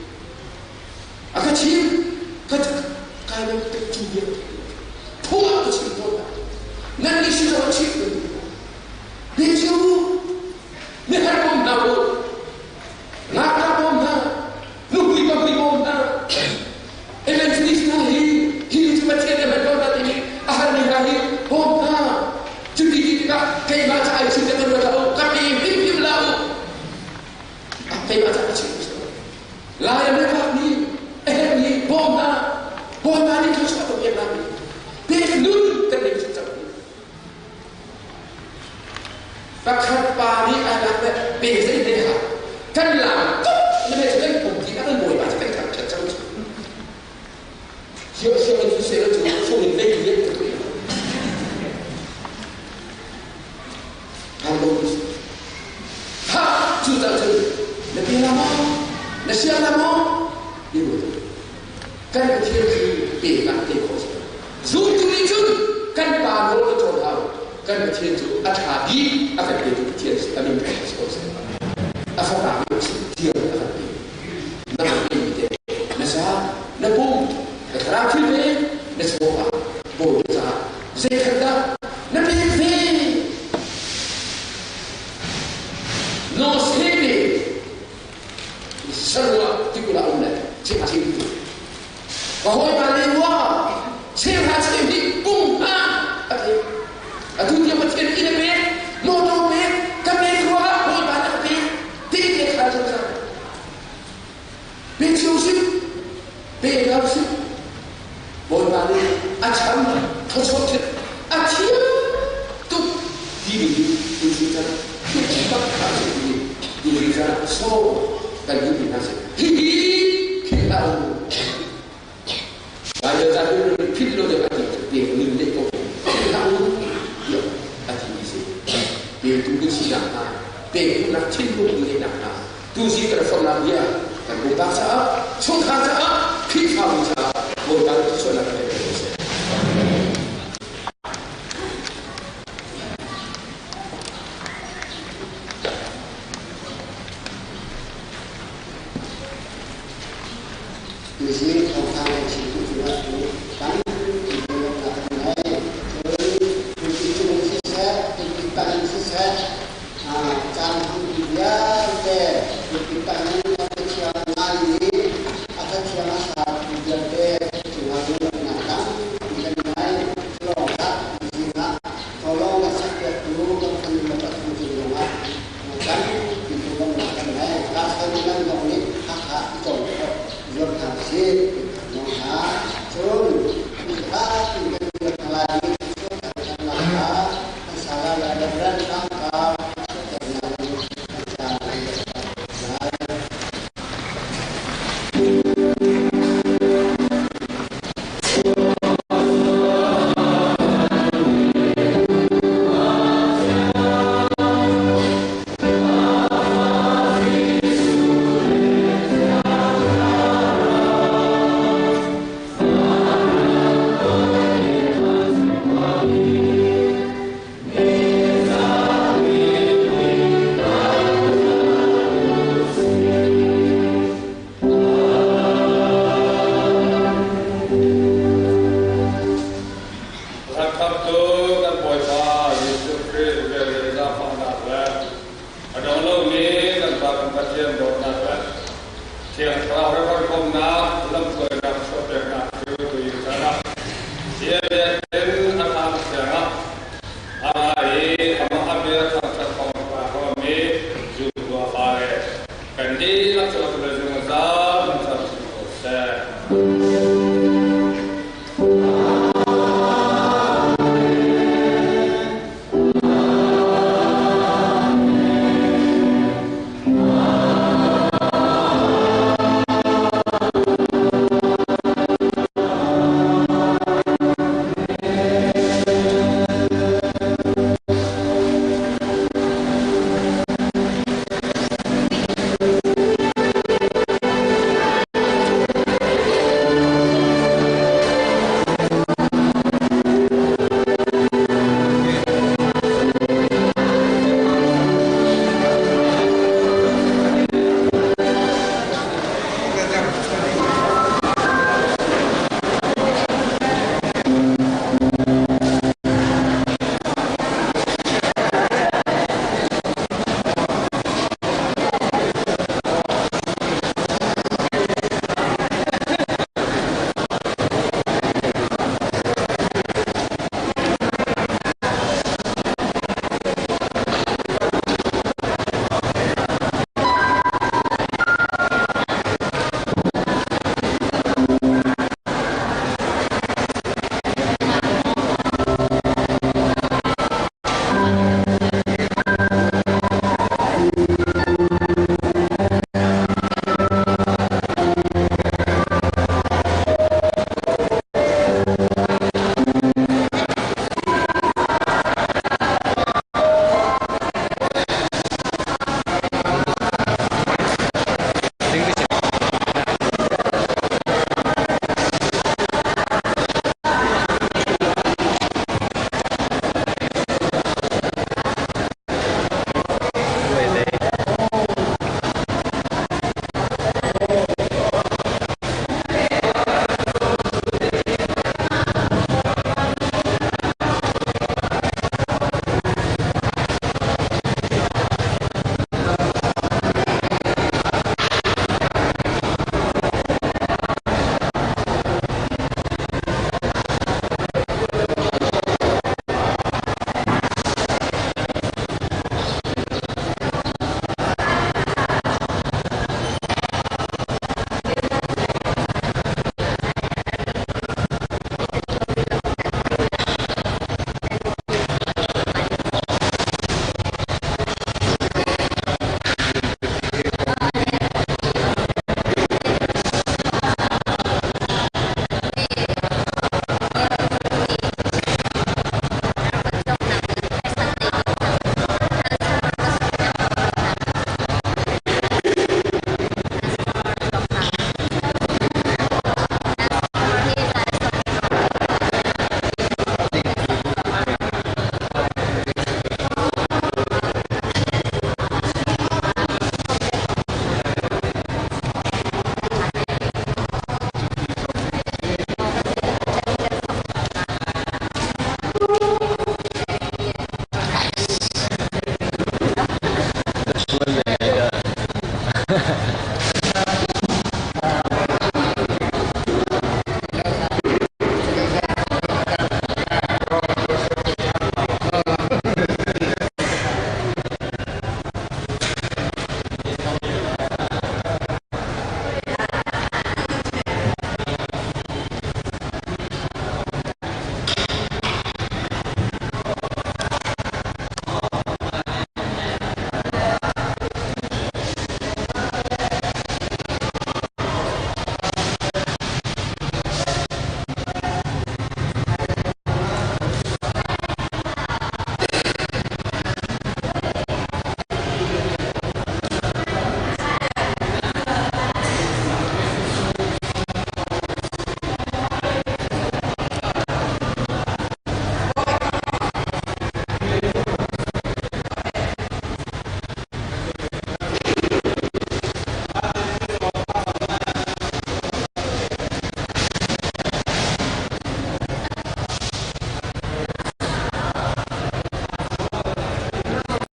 Agak cil, kaya tu cuba, thua tu cil tu, nanti siapa cil tu, dia jauh, ni harus tahu. Nakapomna, nukli paglimomna, electricity, heat Lai mereka ni, ni bom ni tu satu yang lagi. Belum terlihat seperti. Bahkan pani anak beza ini kan lam, lebih sekali pun kita kan boleh baca kan macam. Siapa itu saya tu sulit lagi dia tu. Kalau juta tu lebih lama, nasi lama, itu kan kecil beza tekos. Zoom tu itu kan baru tu tahu. Kan kecil tu akhadi akan itu kecil kami berkata asal kami dia akan nama ini dia nasa napung terakhir ni nasa boleh sah saya kata nabi no sleeping semua tikula umat cik itu bahawa balewa cik hati bung Atu dia macam ini ber, motor ber, kami keluar boleh banyak ber, tiga kali saja. Bensusi, bensusi, boleh banyak. Acam, tersotik, acim, tu di sini, tu cepat kali di sini, so dan di nasi. Kita bayar satu kilo dekat dia milik kau. Dia tunggu sidang, dia nak cinta dia nak. Tu si terfaham dia, dan bukan sah, sungkan sah, kita bisa bukan solat dia. Di sini orang yang cinta juga kan. Siang, kalau mereka berkomnak, dalam